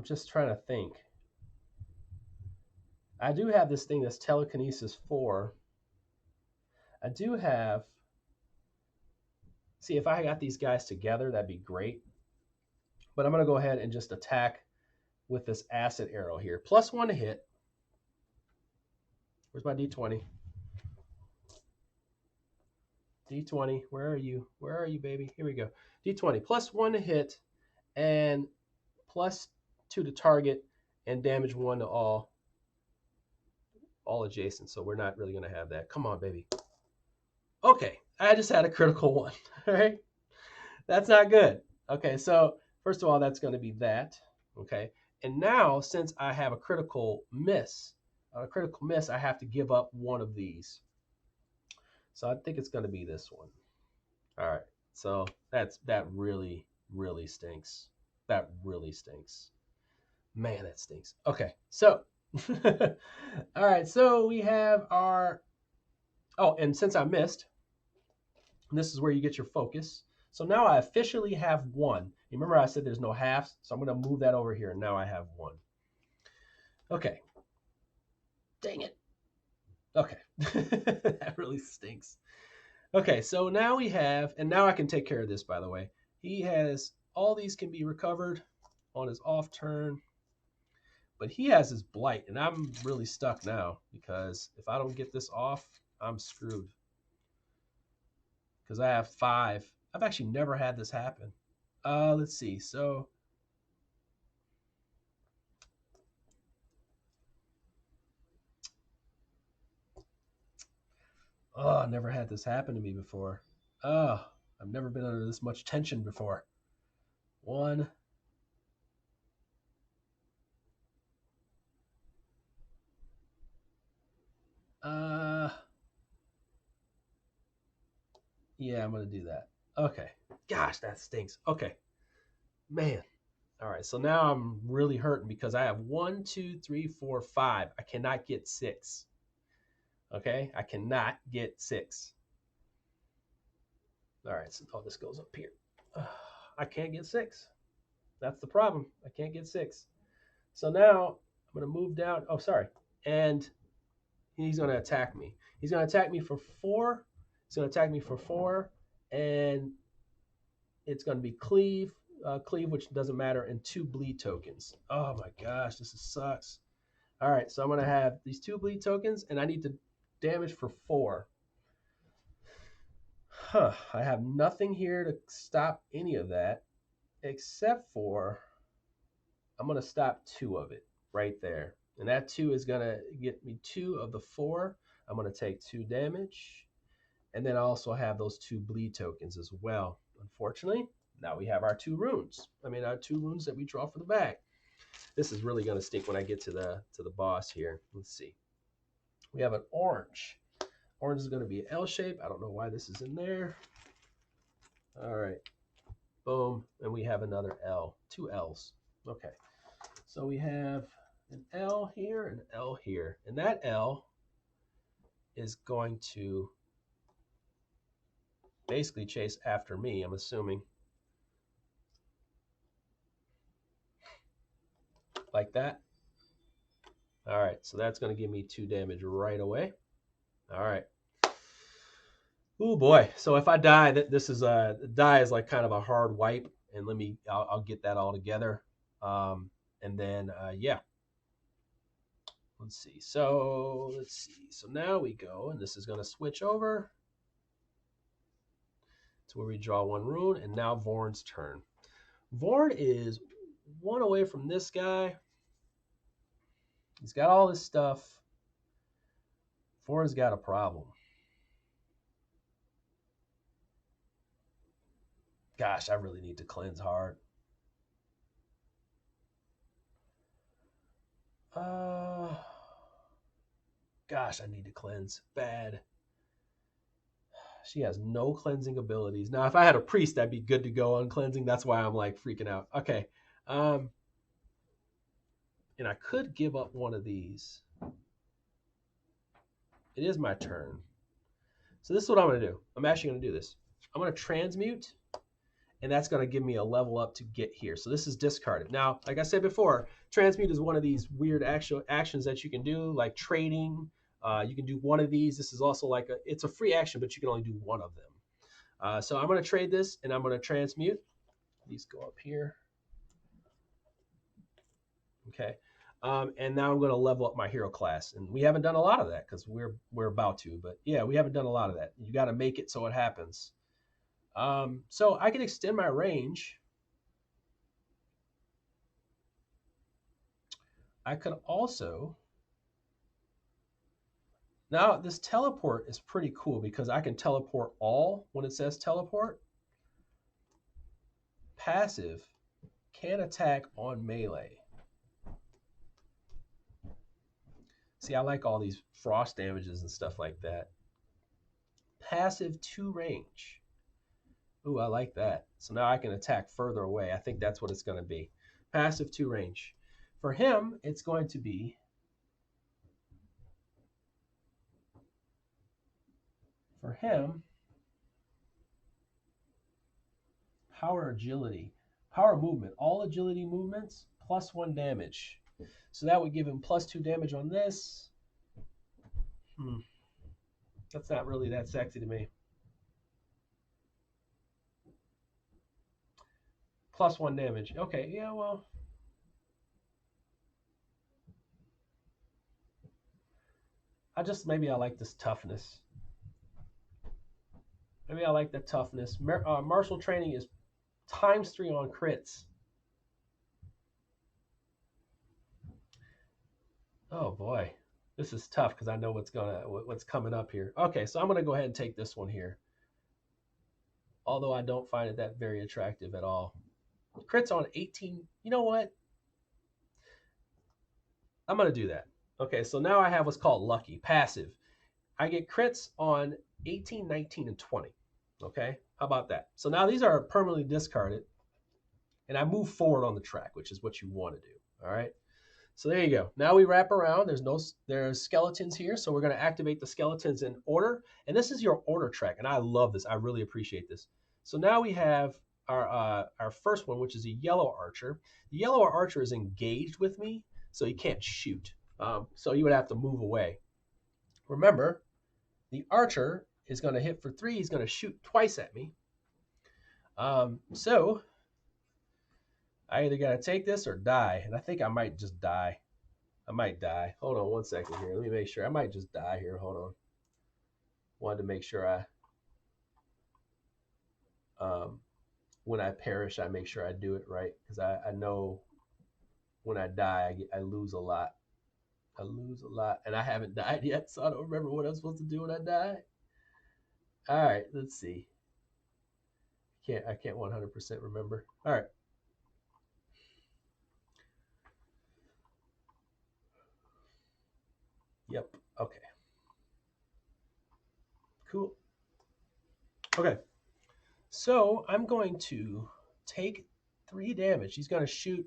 just trying to think. I do have this thing that's telekinesis 4. I do have. See, if I got these guys together, that'd be great. But I'm going to go ahead and just attack with this acid arrow here. +1 to hit. Where's my D20? D20, where are you? Where are you, baby? Here we go. D20, +1 to hit, and +2 to target, and damage 1 to all adjacent. So we're not really going to have that. Come on, baby. Okay, I just had a critical 1. All right, that's not good. Okay, so first of all, that's going to be that. Okay, and now since I have a critical miss, I have to give up one of these. So I think it's going to be this one. All right, so that really stinks. That really stinks. Man, that stinks. Okay, so all right, so we have our. Oh, and since I missed, this is where you get your focus. So now I officially have 1. Remember I said there's no halves, so I'm going to move that over here, and now I have 1. Okay. Dang it. Okay. That really stinks. Okay, so now we have, and now I can take care of this, by the way. He has, all these can be recovered on his off turn, but he has his blight, and I'm really stuck now because if I don't get this off, I'm screwed. Because I have 5. I've actually never had this happen. Let's see. So I never had this happen to me before. I've never been under this much tension before. 1. Yeah, I'm gonna do that. Okay. Gosh, that stinks. Okay. Man. All right, so now I'm really hurting because I have 1, 2, 3, 4, 5. I cannot get 6. Okay, I cannot get 6. All right, so oh, this goes up here. I can't get 6. That's the problem. I can't get 6. So now I'm going to move down. Oh, sorry. And he's going to attack me. He's going to attack me for 4. He's going to attack me for 4. And it's going to be cleave, which doesn't matter, and 2 bleed tokens. Oh my gosh, this sucks. All right, so I'm going to have these 2 bleed tokens, and I need to damage for 4. I have nothing here to stop any of that, except for I'm going to stop 2 of it right there. And that 2 is going to get me 2 of the 4. I'm going to take 2 damage. And then I also have those 2 bleed tokens as well. Unfortunately, now we have our 2 runes. Our 2 runes that we draw for the back. This is really going to stink when I get to the boss here. Let's see. We have an orange. Orange is going to be an L shape. I don't know why this is in there. All right. Boom. And we have another L. 2 L's. Okay. So we have an L here and an L here. And that L is going to basically chase after me, I'm assuming. Like that. All right, so that's going to give me 2 damage right away. All right. Oh boy. So if I die, this is die is like kind of a hard wipe, and I'll get that all together. And then yeah. Let's see. So now we go, and this is going to switch over to where we draw 1 rune, and now Vorn's turn. Vorn is 1 away from this guy. He's got all this stuff. Vorn's got a problem. Gosh, I really need to cleanse hard. Gosh, I need to cleanse bad. She has no cleansing abilities. Now, if I had a priest, that'd be good to go on cleansing. That's why I'm like freaking out. Okay. And I could give up one of these. It is my turn. So this is what I'm going to do. I'm actually going to do this. I'm going to transmute, and that's going to give me a level up to get here. So this is discarded. Now, like I said before, transmute is one of these weird actions that you can do, like trading. You can do one of these. This is also like it's a free action, but you can only do one of them. So I'm going to trade this, and I'm going to transmute. These go up here. Okay. And now I'm going to level up my hero class. And we haven't done a lot of that because we're about to. But yeah, we haven't done a lot of that. You got to make it so it happens. So I can extend my range. I could also... Now, this teleport is pretty cool because I can teleport all when it says teleport. Passive can attack on melee. See, I like all these frost damages and stuff like that. Passive 2 range. Ooh, I like that. So now I can attack further away. I think that's what it's going to be. Passive 2 range. For him, it's going to be... For him, power agility. Power movement. All agility movements, +1 damage. So that would give him +2 damage on this. That's not really that sexy to me. +1 damage. Okay, yeah, well. Maybe I like this toughness. Maybe I like the toughness. Martial training is ×3 on crits. Oh boy, this is tough because I know what's coming up here. Okay, so I'm gonna go ahead and take this one here. Although I don't find it that very attractive at all. Crits on 18. You know what? I'm gonna do that. Okay, so now I have what's called lucky, passive. I get crits on 18, 19, and 20. Okay, how about that? So now these are permanently discarded. and I move forward on the track, which is what you want to do. All right. So there you go. Now we wrap around. There's skeletons here, so we're going to activate the skeletons in order. And this is your order track, and I love this. I really appreciate this. So now we have our first one, which is a yellow archer. The yellow archer is engaged with me, so he can't shoot. So you would have to move away. Remember, the archer is going to hit for 3. He's going to shoot twice at me. So I either got to take this or die, and I think I might just die. I might die. Hold on one second here. Let me make sure. I might just die here. Hold on. Wanted to make sure when I perish, I make sure I do it right, because I know when I die, I lose a lot. I lose a lot, and I haven't died yet, so I don't remember what I'm supposed to do when I die. All right, let's see. I can't 100% remember. All right. Yep. Okay. Cool. Okay. So I'm going to take 3 damage. He's going to shoot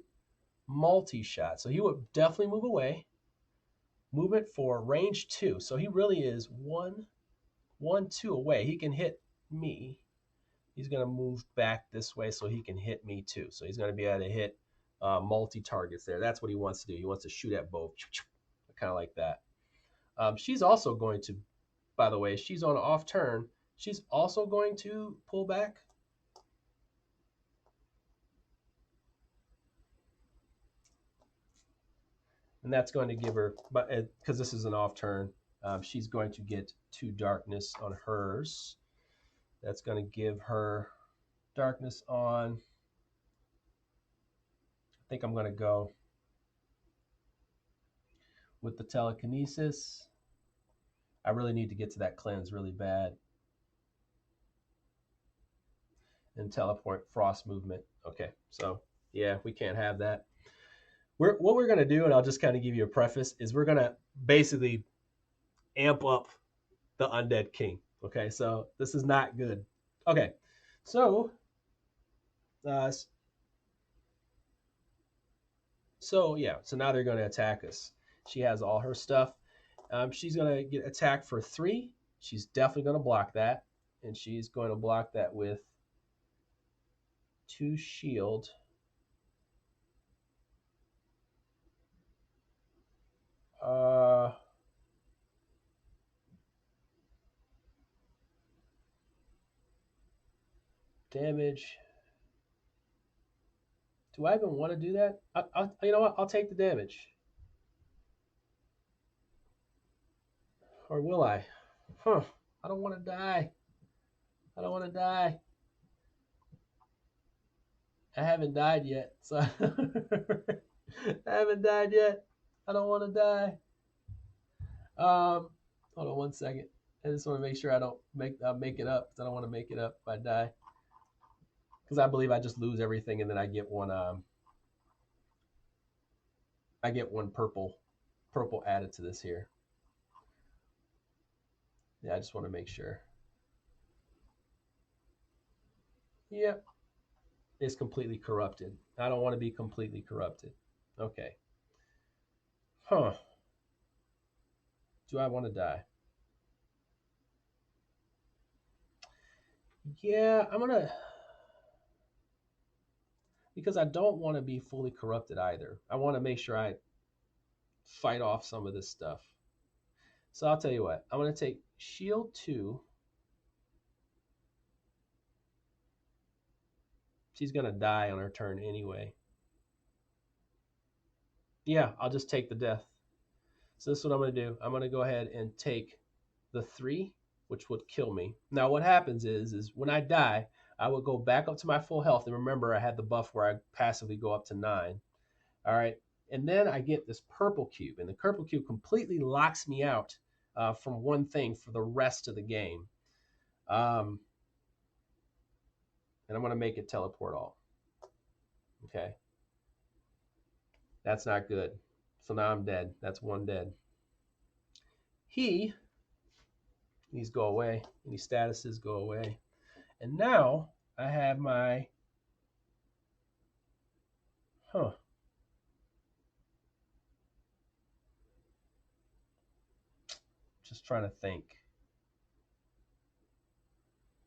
multi-shot. So he would definitely move away. Movement for range 2. So he really is 1, 1, 2 away. He can hit me. He's going to move back this way so he can hit me too. So he's going to be able to hit multi-targets there. That's what he wants to do. He wants to shoot at both. Kind of like that. She's also going to, by the way, she's on an off turn. She's also going to pull back. And that's going to give her, but because this is an off turn, she's going to get 2 darkness on hers. That's going to give her darkness on, I think I'm going to go with the telekinesis. I really need to get to that cleanse really bad. And teleport frost movement. Okay, so yeah, we can't have that. What we're going to do, and I'll just kind of give you a preface, is we're going to basically amp up the Undead King. Okay, so this is not good. Okay, so so now they're going to attack us. She has all her stuff. She's going to get attacked for 3. She's definitely going to block that, and she's going to block that with 2 shield. Damage. Do I even want to do that? You know what? I'll take the damage. Or will I? Huh. I don't want to die. I don't want to die. I haven't died yet. So I haven't died yet. I don't want to die. Hold on one second. I just want to make sure I don't make it up, because I don't want to make it up if I die. Because I believe I just lose everything, and then I get one purple added to this here. Yeah, I just want to make sure. Yep. It's completely corrupted. I don't want to be completely corrupted. Okay. Huh. Do I want to die? Yeah, I'm going to, because I don't want to be fully corrupted either. I want to make sure I fight off some of this stuff. So I'll tell you what. I'm going to take shield 2. She's going to die on her turn anyway. Yeah, I'll just take the death. So this is what I'm going to do. I'm going to go ahead and take the 3, which would kill me. Now what happens is when I die, I will go back up to my full health. And remember, I had the buff where I passively go up to 9. All right. And then I get this purple cube. And the purple cube completely locks me out from one thing for the rest of the game. And I'm going to make it teleport all. Okay. That's not good. So now I'm dead. That's 1 dead. These go away. Any statuses go away. And now I have my Huh. Just trying to think.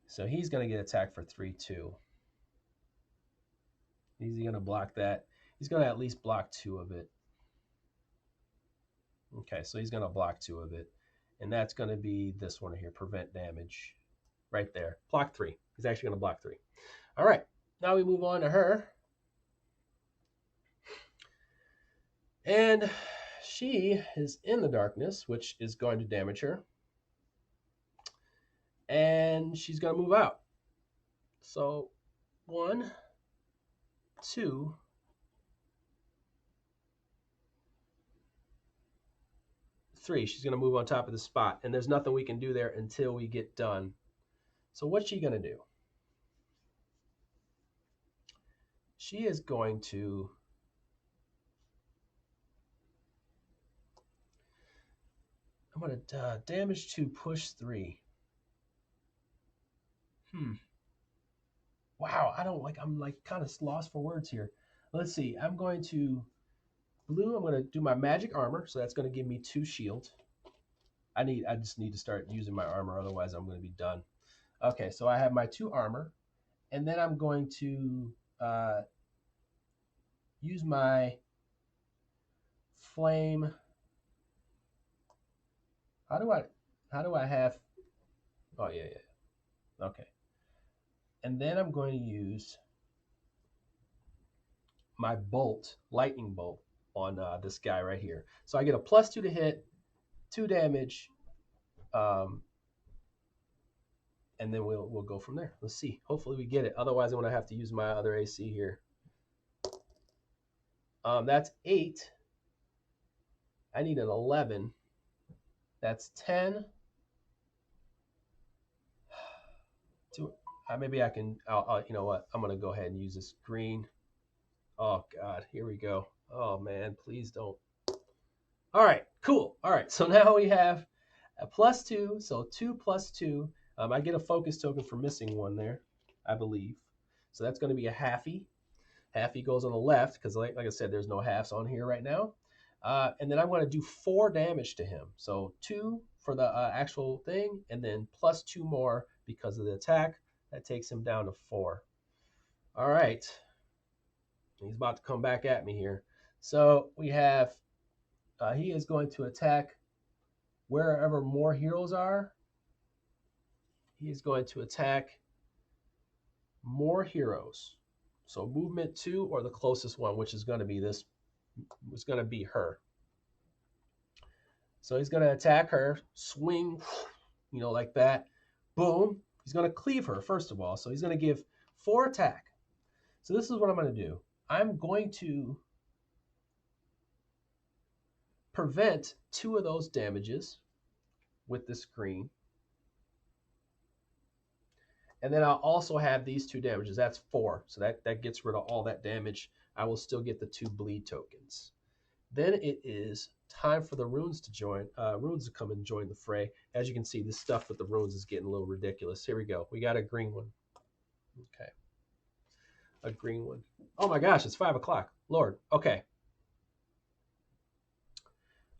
So he's going to get attacked for 3-2. Is he going to block that? He's going to at least block 2 of it. Okay, so he's going to block 2 of it. And that's going to be this one here, prevent damage. Right there. Block 3. He's actually going to block 3. All right. Now we move on to her. And she is in the darkness, which is going to damage her. And she's going to move out. So 1, 2, 3. She's going to move on top of the spot. And there's nothing we can do there until we get done. So what's she going to do? She is going to... I'm going to damage 2, push 3. Wow, I'm like kind of lost for words here. Let's see. I'm going to blue. I'm going to do my magic armor. So that's going to give me 2 shield. I just need to start using my armor. Otherwise, I'm going to be done. Okay, so I have my 2 armor. And then I'm going to use my flame. How do I have, oh yeah. Okay. And then I'm going to use my bolt, lightning bolt on this guy right here. So I get a +2 to hit, 2 damage, and then we'll go from there. Let's see. Hopefully we get it. Otherwise, I'm going to have to use my other AC here. That's 8. I need an 11. That's 10. Maybe I can, you know what? I'm going to go ahead and use this green. Oh, God. Here we go. Oh, man. Please don't. All right. Cool. All right. So now we have a +2. So 2 + 2. I get a focus token for missing 1 there, I believe. So that's going to be a halfie. Halfie goes on the left because, like I said, there's no halves on here right now. And then I'm going to do 4 damage to him. So 2 for the actual thing, and then +2 more because of the attack. That takes him down to 4. All right. He's about to come back at me here. So we have, he is going to attack wherever more heroes are. He is going to attack more heroes. So movement 2 or the closest one, which is going to be this, was going to be her. So he's going to attack her, swing, you know, like that. Boom. He's going to cleave her, first of all. So he's going to give 4 attack. So this is what I'm going to do. I'm going to prevent 2 of those damages with this green. And then I'll also have these 2 damages. That's 4. So that gets rid of all that damage. I will still get the 2 bleed tokens. Then it is time for the runes to join. Runes to come and join the fray. As you can see, this stuff with the runes is getting a little ridiculous. Here we go. We got a green one. Okay. A green one. Oh my gosh, it's 5 o'clock. Lord. Okay.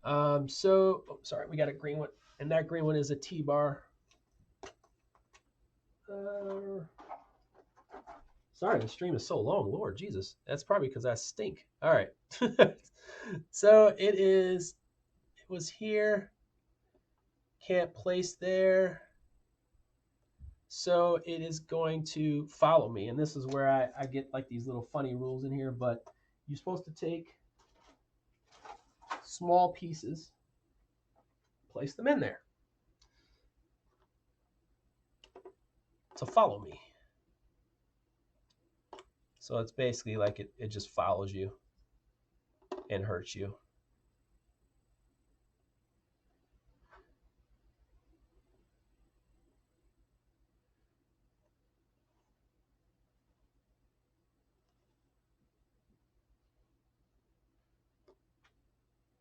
Sorry, we got a green one. And that green one is a T-bar. Sorry, the stream is so long. Lord Jesus. That's probably because I stink. All right. So it was here. Can't place there. So it is going to follow me. And this is where I get like these little funny rules in here. But you're supposed to take small pieces, place them in there to follow me. So it's basically like it just follows you and hurts you.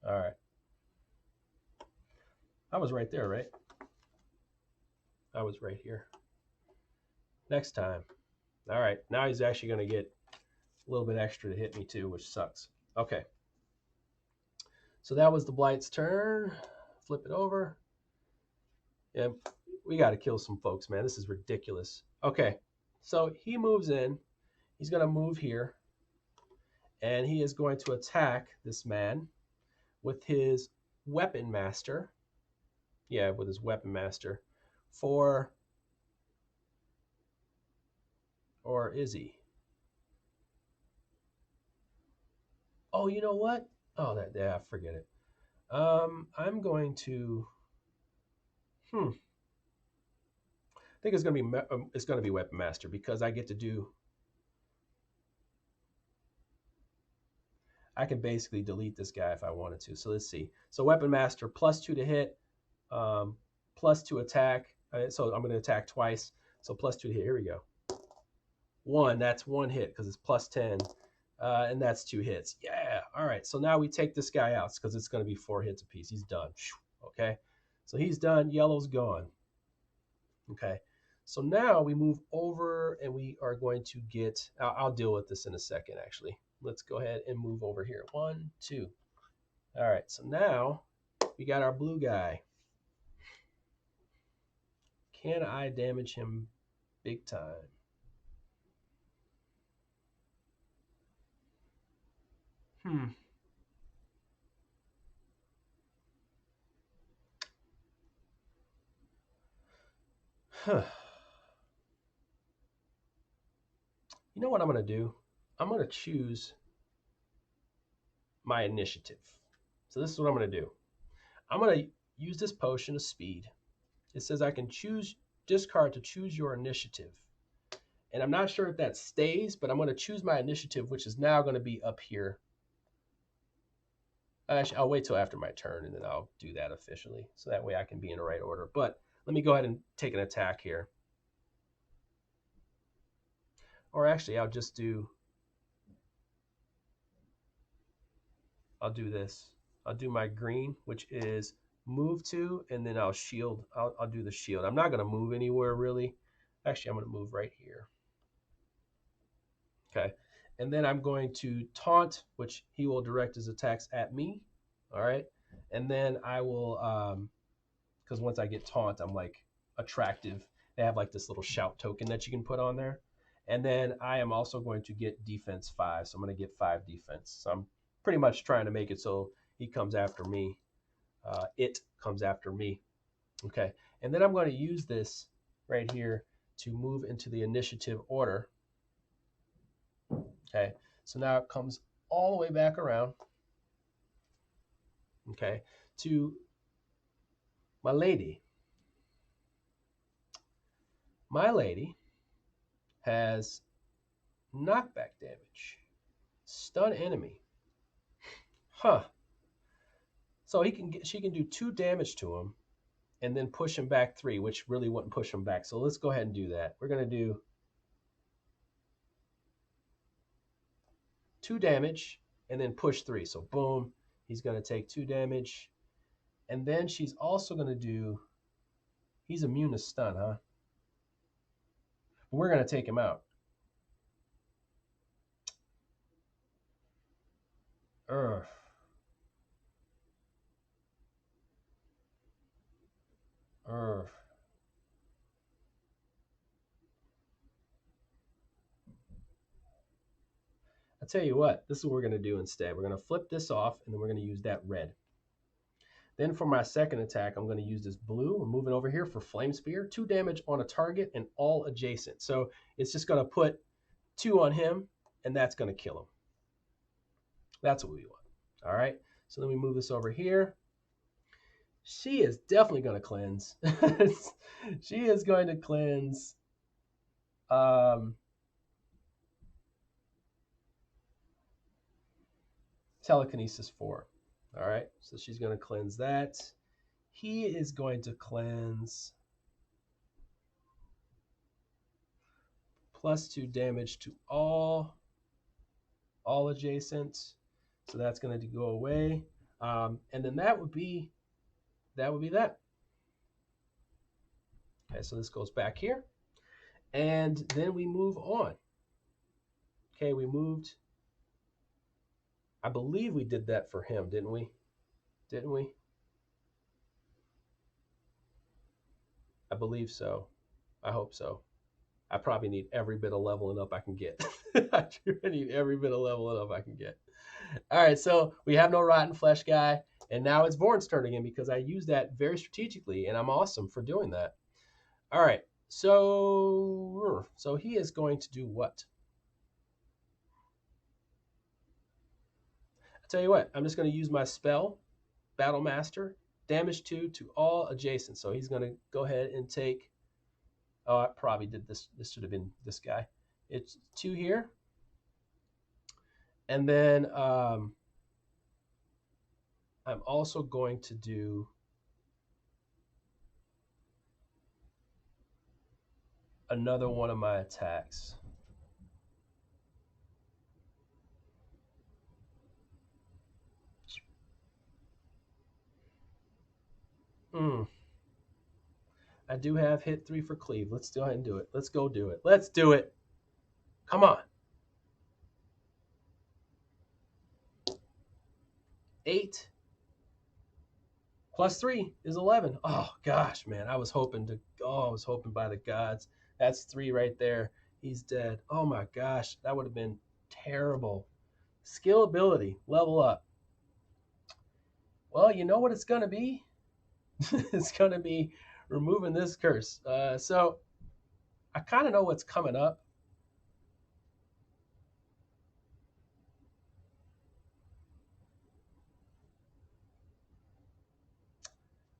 All right. I was right there, right? I was right here. Next time. All right. Now he's actually going to get A little bit extra to hit me too, which sucks. Okay. So that was the Blight's turn. Flip it over. Yeah, we got to kill some folks, man. This is ridiculous. Okay. So he moves in. He's going to move here. And he is going to attack this man with his weapon master. Yeah, with his weapon master. Or is he? Oh, you know what? Oh, yeah, forget it. I'm going to. I think it's gonna be weapon master because I get to do. I can basically delete this guy if I wanted to. So let's see. So weapon master +2 to hit, +2 attack. So I'm going to attack twice. So +2 to hit. Here we go. 1. That's 1 hit because it's +10. And that's 2 hits. Yeah. All right. So now we take this guy out because it's going to be 4 hits apiece. He's done. Okay. So he's done. Yellow's gone. Okay. So now we move over and we are going to get, I'll deal with this in a second, actually. Let's go ahead and move over here. 1, 2. All right. So now we got our blue guy. Can I damage him big time? Huh. You know what I'm going to do? I'm going to choose my initiative. So this is what I'm going to do. I'm going to use this potion of speed. It says I can discard to choose your initiative. And I'm not sure if that stays, but I'm going to choose my initiative, which is now going to be up here. Actually, I'll wait till after my turn, and then I'll do that officially. So that way I can be in the right order. But let me go ahead and take an attack here. Or actually, I'll do this. I'll do my green, which is move to, and then I'll shield. I'll do the shield. I'm not going to move anywhere really. Actually, I'm going to move right here. Okay. And then I'm going to taunt, which he will direct his attacks at me. All right. And then I will, because once I get taunt, I'm like attractive. They have like this little shout token that you can put on there. And then I am also going to get defense 5. So I'm going to get 5 defense. So I'm pretty much trying to make it so he comes after me. It comes after me. Okay. And then I'm going to use this right here to move into the initiative order. Okay. So now it comes all the way back around. Okay. To my lady. My lady has knockback damage. Stun enemy. Huh. So she can do 2 damage to him and then push him back 3, which really wouldn't push him back. So let's go ahead and do that. We're going to do 2 damage and then push 3. So boom, he's going to take 2 damage. And then she's also going to do, he's immune to stun, huh? But we're going to take him out. Urgh. Urgh. I'll tell you what, this is what we're going to do instead. We're going to flip this off, and then we're going to use that red. Then for my second attack, I'm going to use this blue. We're moving over here for Flame Spear. 2 damage on a target and all adjacent. So it's just going to put 2 on him, and that's going to kill him. That's what we want. All right. So then we move this over here. She is definitely going to cleanse. She is going to cleanse. Telekinesis 4. All right. So she's going to cleanse that. He is going to cleanse +2 damage to all adjacent. So that's going to go away. And then that would be that. Okay, so this goes back here. And then we move on. Okay, we moved. I believe we did that for him, didn't we? Didn't we? I believe so. I hope so. I probably need every bit of leveling up I can get. I need every bit of leveling up I can get. All right, so we have no rotten flesh guy, and now it's Vorn's turn again because I used that very strategically, and I'm awesome for doing that. All right, so he is going to do what? I tell you what, I'm just going to use my spell, Battle Master, damage 2 to all adjacent. So he's going to go ahead and take. Oh, I probably did this. This should have been this guy. It's 2 here, and then I'm also going to do another one of my attacks. Mm, I do have hit 3 for cleave. Let's go ahead and do it. Let's go do it. Let's do it. Come on. 8 plus 3 is 11. Oh gosh, man. I was hoping to. Oh, I was hoping by the gods. That's 3 right there. He's dead. Oh my gosh, that would have been terrible. Skill ability, level up. Well, you know what it's going to be? It's going to be removing this curse. So I kind of know what's coming up.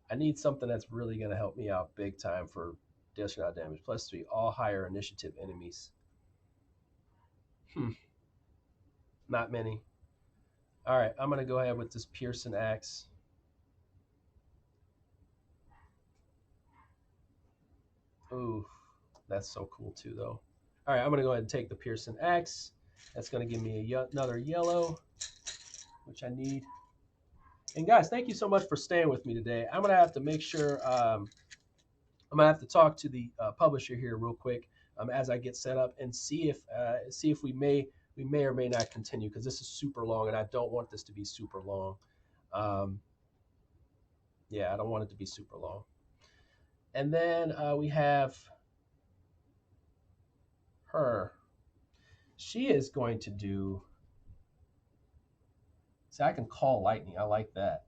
I need something that's really going to help me out big time for dishing out damage. Plus 3, all higher initiative enemies. Not many. All right, I'm going to go ahead with this Pearson Axe. Ooh, that's so cool too, though. All right, I'm going to go ahead and take the Pearson Axe. That's going to give me another yellow, which I need. And guys, thank you so much for staying with me today. I'm going to have to make sure I'm gonna have to talk to the publisher here real quick as I get set up and see if we may or may not continue because this is super long and I don't want this to be super long. Um, yeah, I don't want it to be super long. And then we have her. She is going to do. See, I can call lightning. I like that.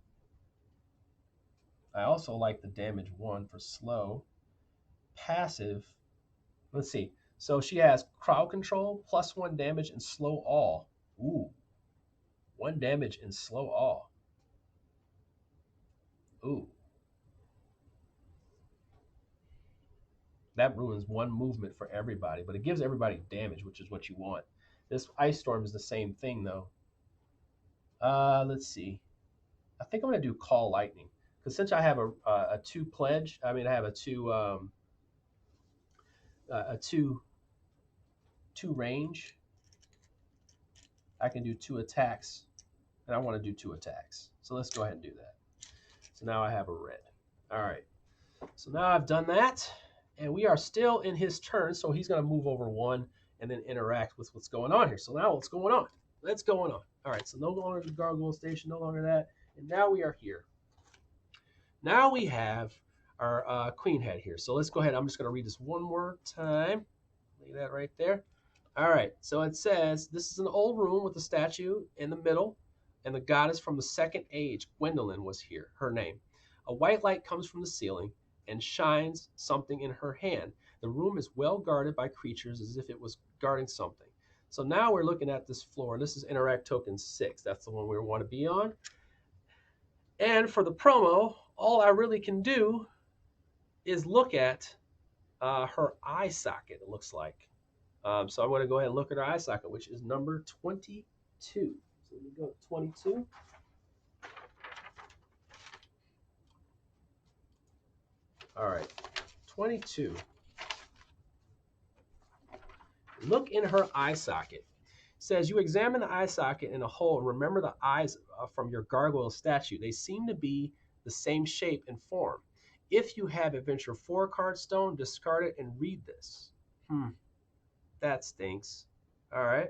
I also like the damage 1 for slow. Passive. Let's see. So she has crowd control, +1 damage, and slow all. Ooh, 1 damage and slow all. Ooh, that ruins 1 movement for everybody, but it gives everybody damage, which is what you want. This ice storm is the same thing though. Let's see. I think I'm gonna do call lightning because since I have a 2 pledge, I mean I have a 2 a 2 range. I can do 2 attacks, and I want to do 2 attacks. So let's go ahead and do that. So now I have a red. All right. So now I've done that, and we are still in his turn. So he's going to move over 1 and then interact with what's going on here. So now what's going on? What's going on? All right. So no longer the gargoyle station, no longer that, and now we are here. Now we have our queen head here. So let's go ahead. I'm just going to read this one more time. Leave that right there. All right, so it says this is an old room with a statue in the middle, and the goddess from the second age, Gwendolyn, was here, her name. A white light comes from the ceiling and shines something in her hand. The room is well guarded by creatures as if it was guarding something. So now we're looking at this floor. This is interact token 6. That's the one we want to be on. And for the promo, all I really can do is look at her eye socket, it looks like. So I'm going to go ahead and look at our eye socket, which is number 22. So let me go to 22. All right, 22. Look in her eye socket. It says you examine the eye socket in a hole and remember the eyes from your gargoyle statue. They seem to be the same shape and form. If you have Adventure 4 card stone, discard it and read this. That stinks. All right.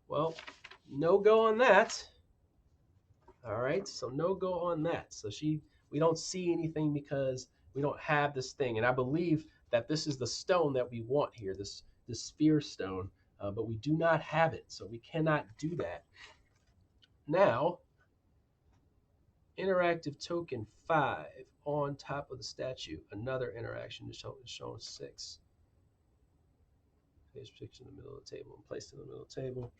Well, no go on that. All right, so no go on that. So we don't see anything because we don't have this thing. And I believe that this is the stone that we want here, this sphere stone, but we do not have it, so we cannot do that. Now, interactive token 5 on top of the statue. Another interaction is shown 6. Place picture in the middle of the table and placed in the middle of the table.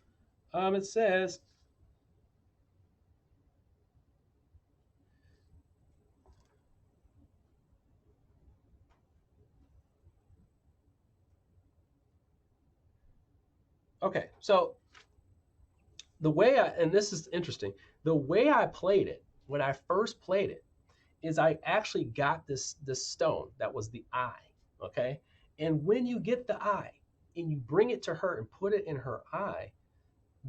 It says okay, so the way and this is interesting, the way I played it when I first played it is I actually got this stone that was the eye, okay? And when you get the eye and you bring it to her and put it in her eye,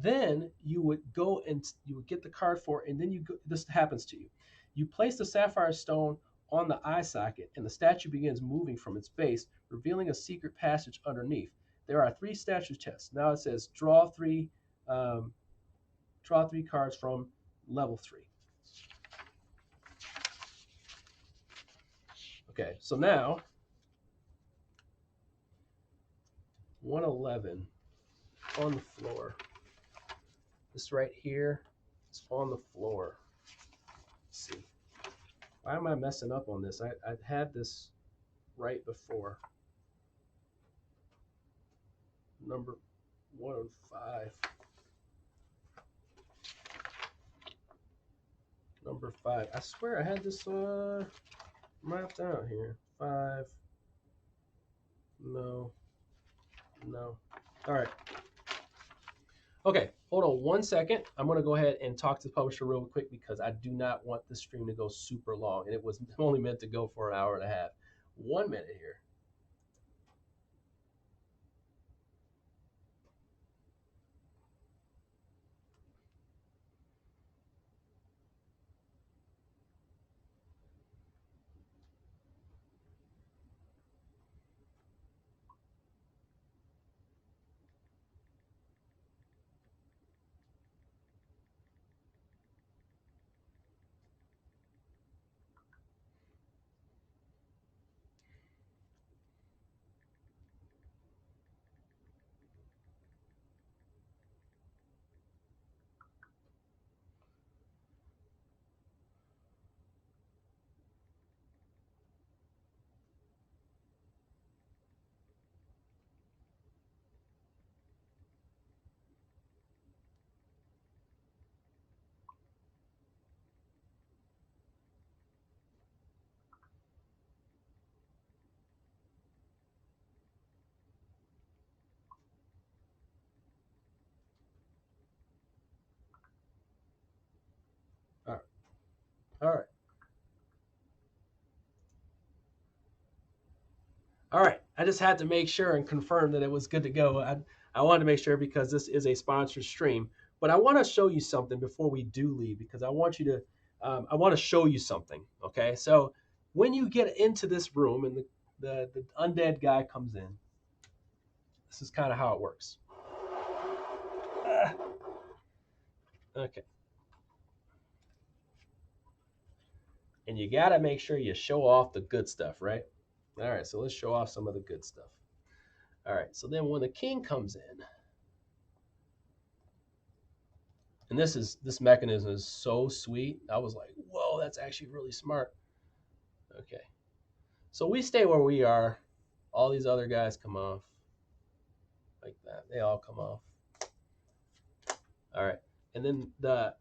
then you would go and you would get the card for it, and then this happens to you. You place the sapphire stone on the eye socket, and the statue begins moving from its base, revealing a secret passage underneath. There are 3 statue chests. Now it says um, draw 3 cards from level 3. Okay, so now 111 on the floor. This right here is on the floor. Let's see. Why am I messing up on this? I had this right before. Number 105. Number 5. I swear I had this mapped out here. 5. No. No. All right. Okay, hold on 1 second. I'm going to go ahead and talk to the publisher real quick because I do not want the stream to go super long, and it was only meant to go for an hour and a half. 1 minute here. All right. All right. All right. I just had to make sure and confirm that it was good to go. I wanted to make sure because this is a sponsored stream. But I want to show you something before we do leave because I want to show you something. Okay. So when you get into this room and the undead guy comes in, this is kind of how it works. Okay. And you got to make sure you show off the good stuff, right? All right. So let's show off some of the good stuff. All right. So then when the king comes in, and this mechanism is so sweet. I was like, whoa, that's actually really smart. Okay. So we stay where we are. All these other guys come off like that. They all come off. All right. And then the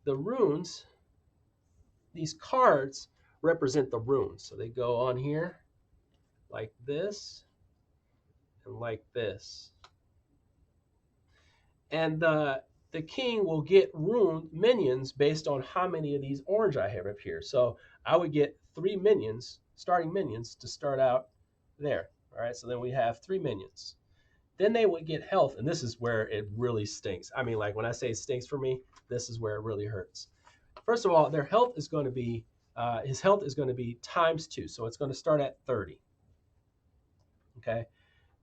runes, these cards represent the runes. So they go on here like this and like this. And the king will get rune minions based on how many of these orange I have up here. So I would get 3 minions, starting minions, to start out there. All right, so then we have 3 minions. Then they would get health, and this is where it really stinks. I mean, like when I say it stinks for me, this is where it really hurts. First of all, their health is going to be, his health is going to be times 2, so it's going to start at 30. Okay,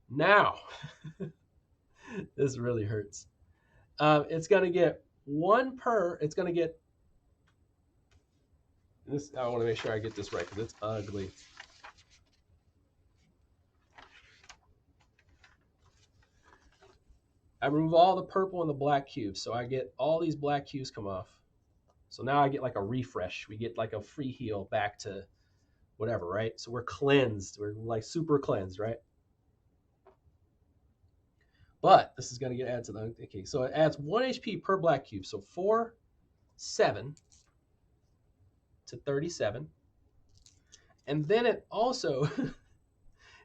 now This really hurts. It's going to get one per. It's going to get this. I want to make sure I get this right because it's ugly. I remove all the purple and the black cubes, so I get all these black cubes come off. So now I get like a refresh. We get like a free heal back to whatever, right? So we're cleansed. We're like super cleansed, right? But this is going to get added to the okay. So it adds 1 HP per black cube. So 4, 7 to 37. And then it also,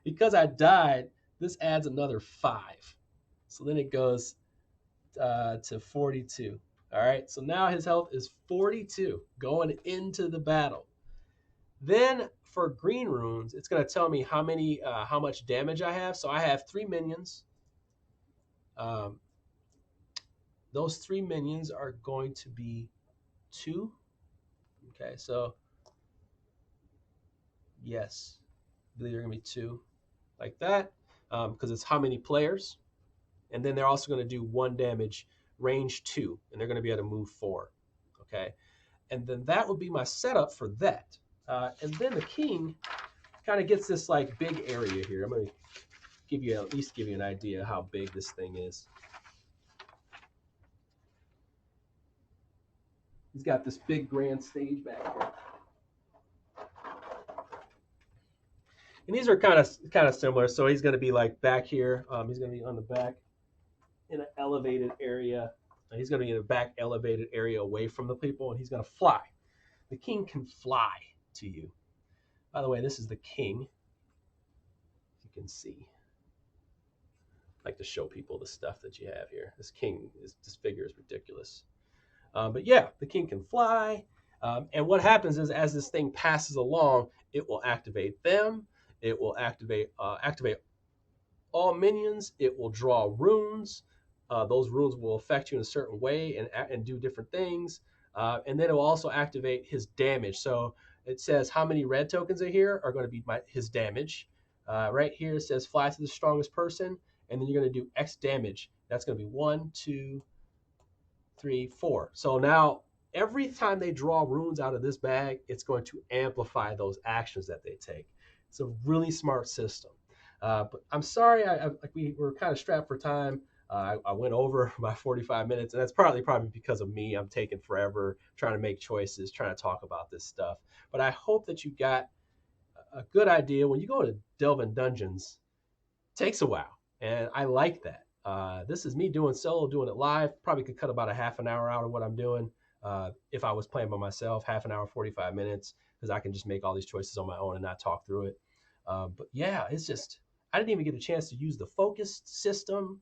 because I died, this adds another 5. So then it goes to 42. All right. So now his health is 42 going into the battle. Then for green runes, it's going to tell me how much damage I have. So I have 3 minions. Those 3 minions are going to be 2. Okay, so yes, they're going to be 2 like that because it's how many players. And then they're also going to do 1 damage, range 2, and they're going to be able to move 4. Okay, and then that would be my setup for that. And then the king kind of gets this like big area here. I'm going to give you at least give you an idea how big this thing is. He's got this big grand stage back here. And these are kind of similar. So he's going to be like back here. He's going to be on the back in an elevated area. He's going to be in a back elevated area away from the people, and he's going to fly. The king can fly to you. By the way, this is the king. You can see. I like to show people the stuff that you have here. This figure is ridiculous. But yeah, the king can fly. And what happens is as this thing passes along, it will activate them. It will activate all minions. It will draw runes. Those runes will affect you in a certain way and do different things. And then it will also activate his damage. So it says how many red tokens are here are going to be his damage. Right here it says fly to the strongest person. And then you're going to do X damage. That's going to be 1, 2, 3, 4. So now every time they draw runes out of this bag, it's going to amplify those actions that they take. It's a really smart system. But I'm sorry, we were kind of strapped for time. I went over my 45 minutes, and that's probably because of me. I'm taking forever trying to make choices, trying to talk about this stuff. But I hope that you got a good idea. When you go to Delvin Dungeons, it takes a while, and I like that. This is me doing solo, doing it live. Probably could cut about a half an hour out of what I'm doing if I was playing by myself, half an hour, 45 minutes, because I can just make all these choices on my own and not talk through it. But yeah, it's just, I didn't even get a chance to use the focused system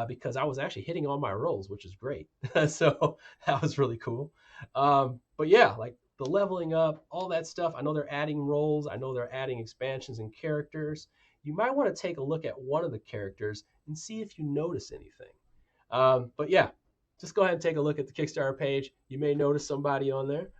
because I was actually hitting all my rolls, which is great. So that was really cool. But yeah, like the leveling up, all that stuff. I know they're adding roles. I know they're adding expansions and characters. You might want to take a look at one of the characters and see if you notice anything. But yeah, just go ahead and take a look at the Kickstarter page. You may notice somebody on there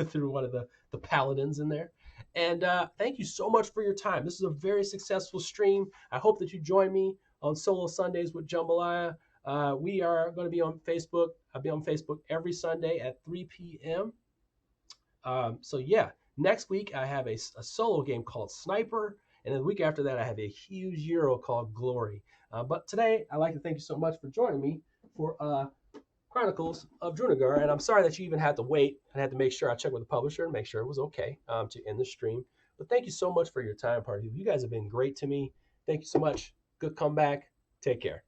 through one of the paladins in there. And thank you so much for your time. This is a very successful stream. I hope that you join me on Solo Sundays with Jambalaya. We are going to be on Facebook. I'll be on Facebook every Sunday at 3 p.m. So yeah, next week I have a solo game called Sniper. And then the week after that, I have a huge Euro called Glory. But today, I'd like to thank you so much for joining me for Chronicles of Drunagor. And I'm sorry that you even had to wait. I had to make sure I checked with the publisher and make sure it was okay to end the stream. But thank you so much for your time, party. You guys have been great to me. Thank you so much. Good comeback. Take care.